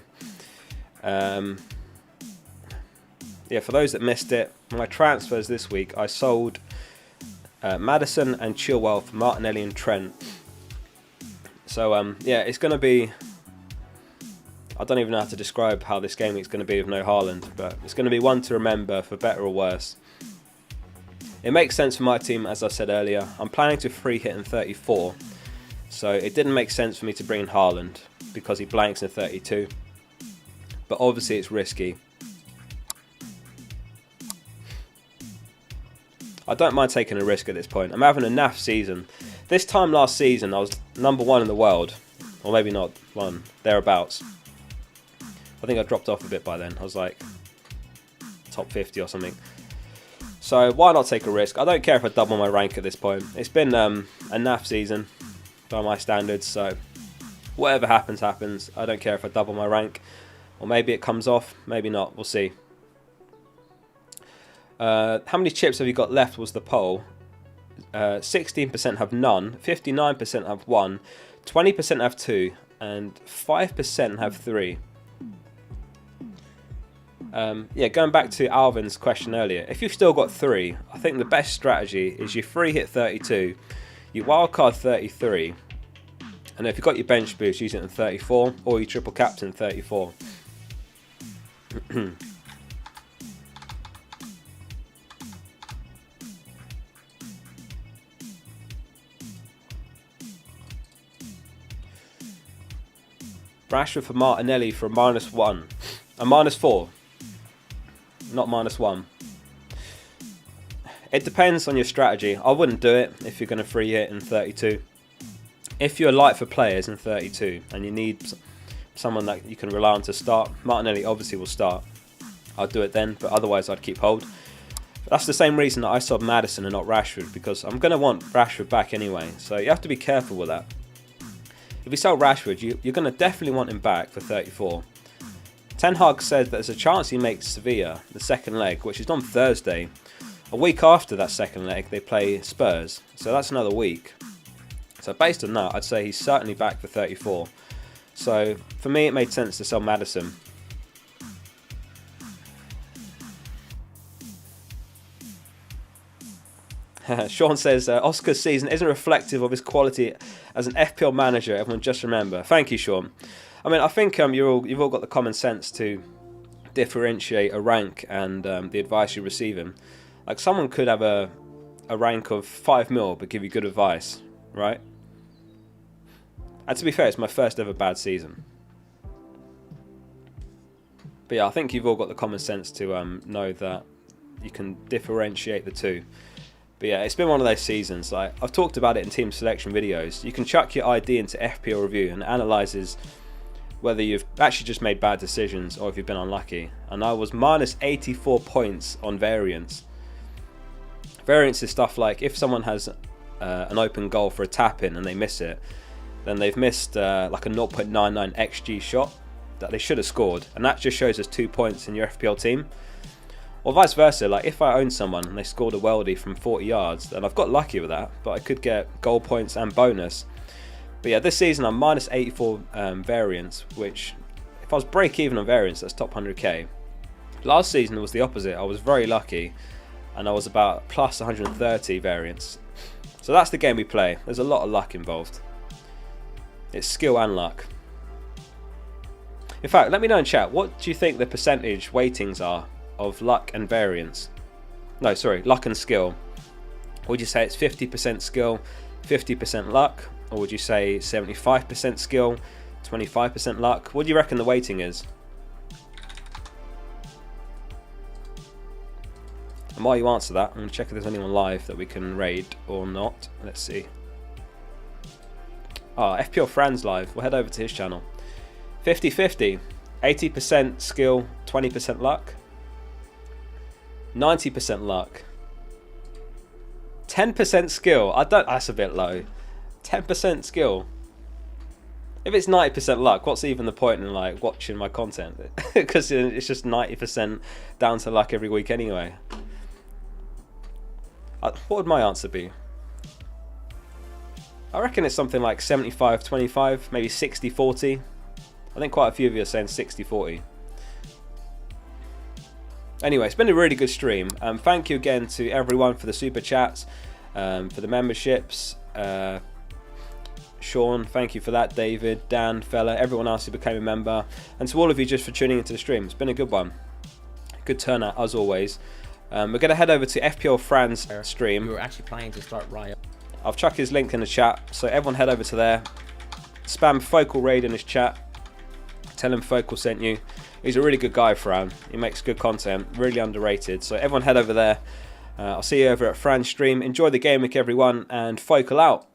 A: Yeah, for those that missed it, my transfers this week, I sold Maddison and Chilwell for Martinelli and Trent. So, yeah, it's going to be... I don't even know how to describe how this game week's going to be with no Haaland, but it's going to be one to remember for better or worse. It makes sense for my team, as I said earlier. I'm planning to free hit in 34, so it didn't make sense for me to bring in Haaland because he blanks in 32. But obviously it's risky. I don't mind taking a risk at this point. I'm having a naff season. This time last season I was #1 in the world, or maybe not one, thereabouts. I think I dropped off a bit by then. I was like top 50 or something. So why not take a risk? I don't care if I double my rank at this point. It's been a naff season by my standards, so whatever happens, happens. I don't care if I double my rank, or maybe it comes off, maybe not. We'll see. How many chips have you got left was the poll. 16% have none, 59% have 1, 20% have 2, and 5% have 3. Yeah, going back to Alvin's question earlier, if you've still got 3, I think the best strategy is you free hit 32, you wildcard 33, and if you've got your bench boost, use it in 34, or you triple captain 34. Rashford for Martinelli for a -1. A -4. Not -1. It depends on your strategy. I wouldn't do it if you're going to free hit in 32. If you're light for players in 32 and you need someone that you can rely on to start, Martinelli obviously will start. I'd do it then, but otherwise I'd keep hold. That's the same reason that I sold Maddison and not Rashford, because I'm going to want Rashford back anyway. So you have to be careful with that. If you sell Rashford, you're going to definitely want him back for 34. Ten Hag said that there's a chance he makes Sevilla the second leg, which is on Thursday. A week after that second leg, they play Spurs, so that's another week. So based on that, I'd say he's certainly back for 34. So for me, it made sense to sell Maddison. Sean says, Oscar's season isn't reflective of his quality as an FPL manager, everyone just remember. Thank you, Sean. I mean, I think you've all got the common sense to differentiate a rank and the advice you're receiving. Like, someone could have a rank of 5 mil but give you good advice, right? And to be fair, it's my first ever bad season. But yeah, I think you've all got the common sense to know that you can differentiate the two. But yeah, it's been one of those seasons. Like, I've talked about it in team selection videos. You can chuck your ID into FPL review and it analyses whether you've actually just made bad decisions or if you've been unlucky. And I was minus 84 points on variance. Variance is stuff like if someone has an open goal for a tap-in and they miss it, then they've missed like a 0.99 XG shot that they should have scored. And that just shows us 2 points in your FPL team. Or vice versa, like if I own someone and they scored a worldie from 40 yards, then I've got lucky with that, but I could get goal points and bonus. But yeah, this season I'm minus 84 variance, which if I was break even on variance, that's top 100k. Last season it was the opposite. I was very lucky and I was about plus 130 variance. So that's the game we play. There's a lot of luck involved. It's skill and luck. In fact, let me know in chat, what do you think the percentage weightings are of luck and variance? No, sorry, luck and skill. Would you say it's 50% skill, 50% luck? Or would you say 75% skill, 25% luck? What do you reckon the weighting is? And while you answer that, I'm going to check if there's anyone live that we can raid or not. Let's see. Ah, FPL Fran's live. We'll head over to his channel. 50-50. 80% skill, 20% luck. 90% luck. 10% skill. That's a bit low. 10% skill. If it's 90% luck, what's even the point in like watching my content? Because it's just 90% down to luck every week anyway. What would my answer be? I reckon it's something like 75-25, maybe 60-40. I think quite a few of you are saying 60-40. Anyway, it's been a really good stream. Thank you again to everyone for the super chats, for the memberships. Sean, thank you for that. David, Dan, Fella, everyone else who became a member, and to all of you just for tuning into the stream. It's been a good one. Good turnout as always. We're going to head over to FPL Fran's stream.
B: We were actually planning to start Riot.
A: I've chucked his link in the chat, so everyone head over to there. Spam Focal Raid in his chat. Tell him Focal sent you. He's a really good guy, Fran. He makes good content, really underrated. So everyone head over there. I'll see you over at Fran's stream. Enjoy the game week, everyone, and Focal out.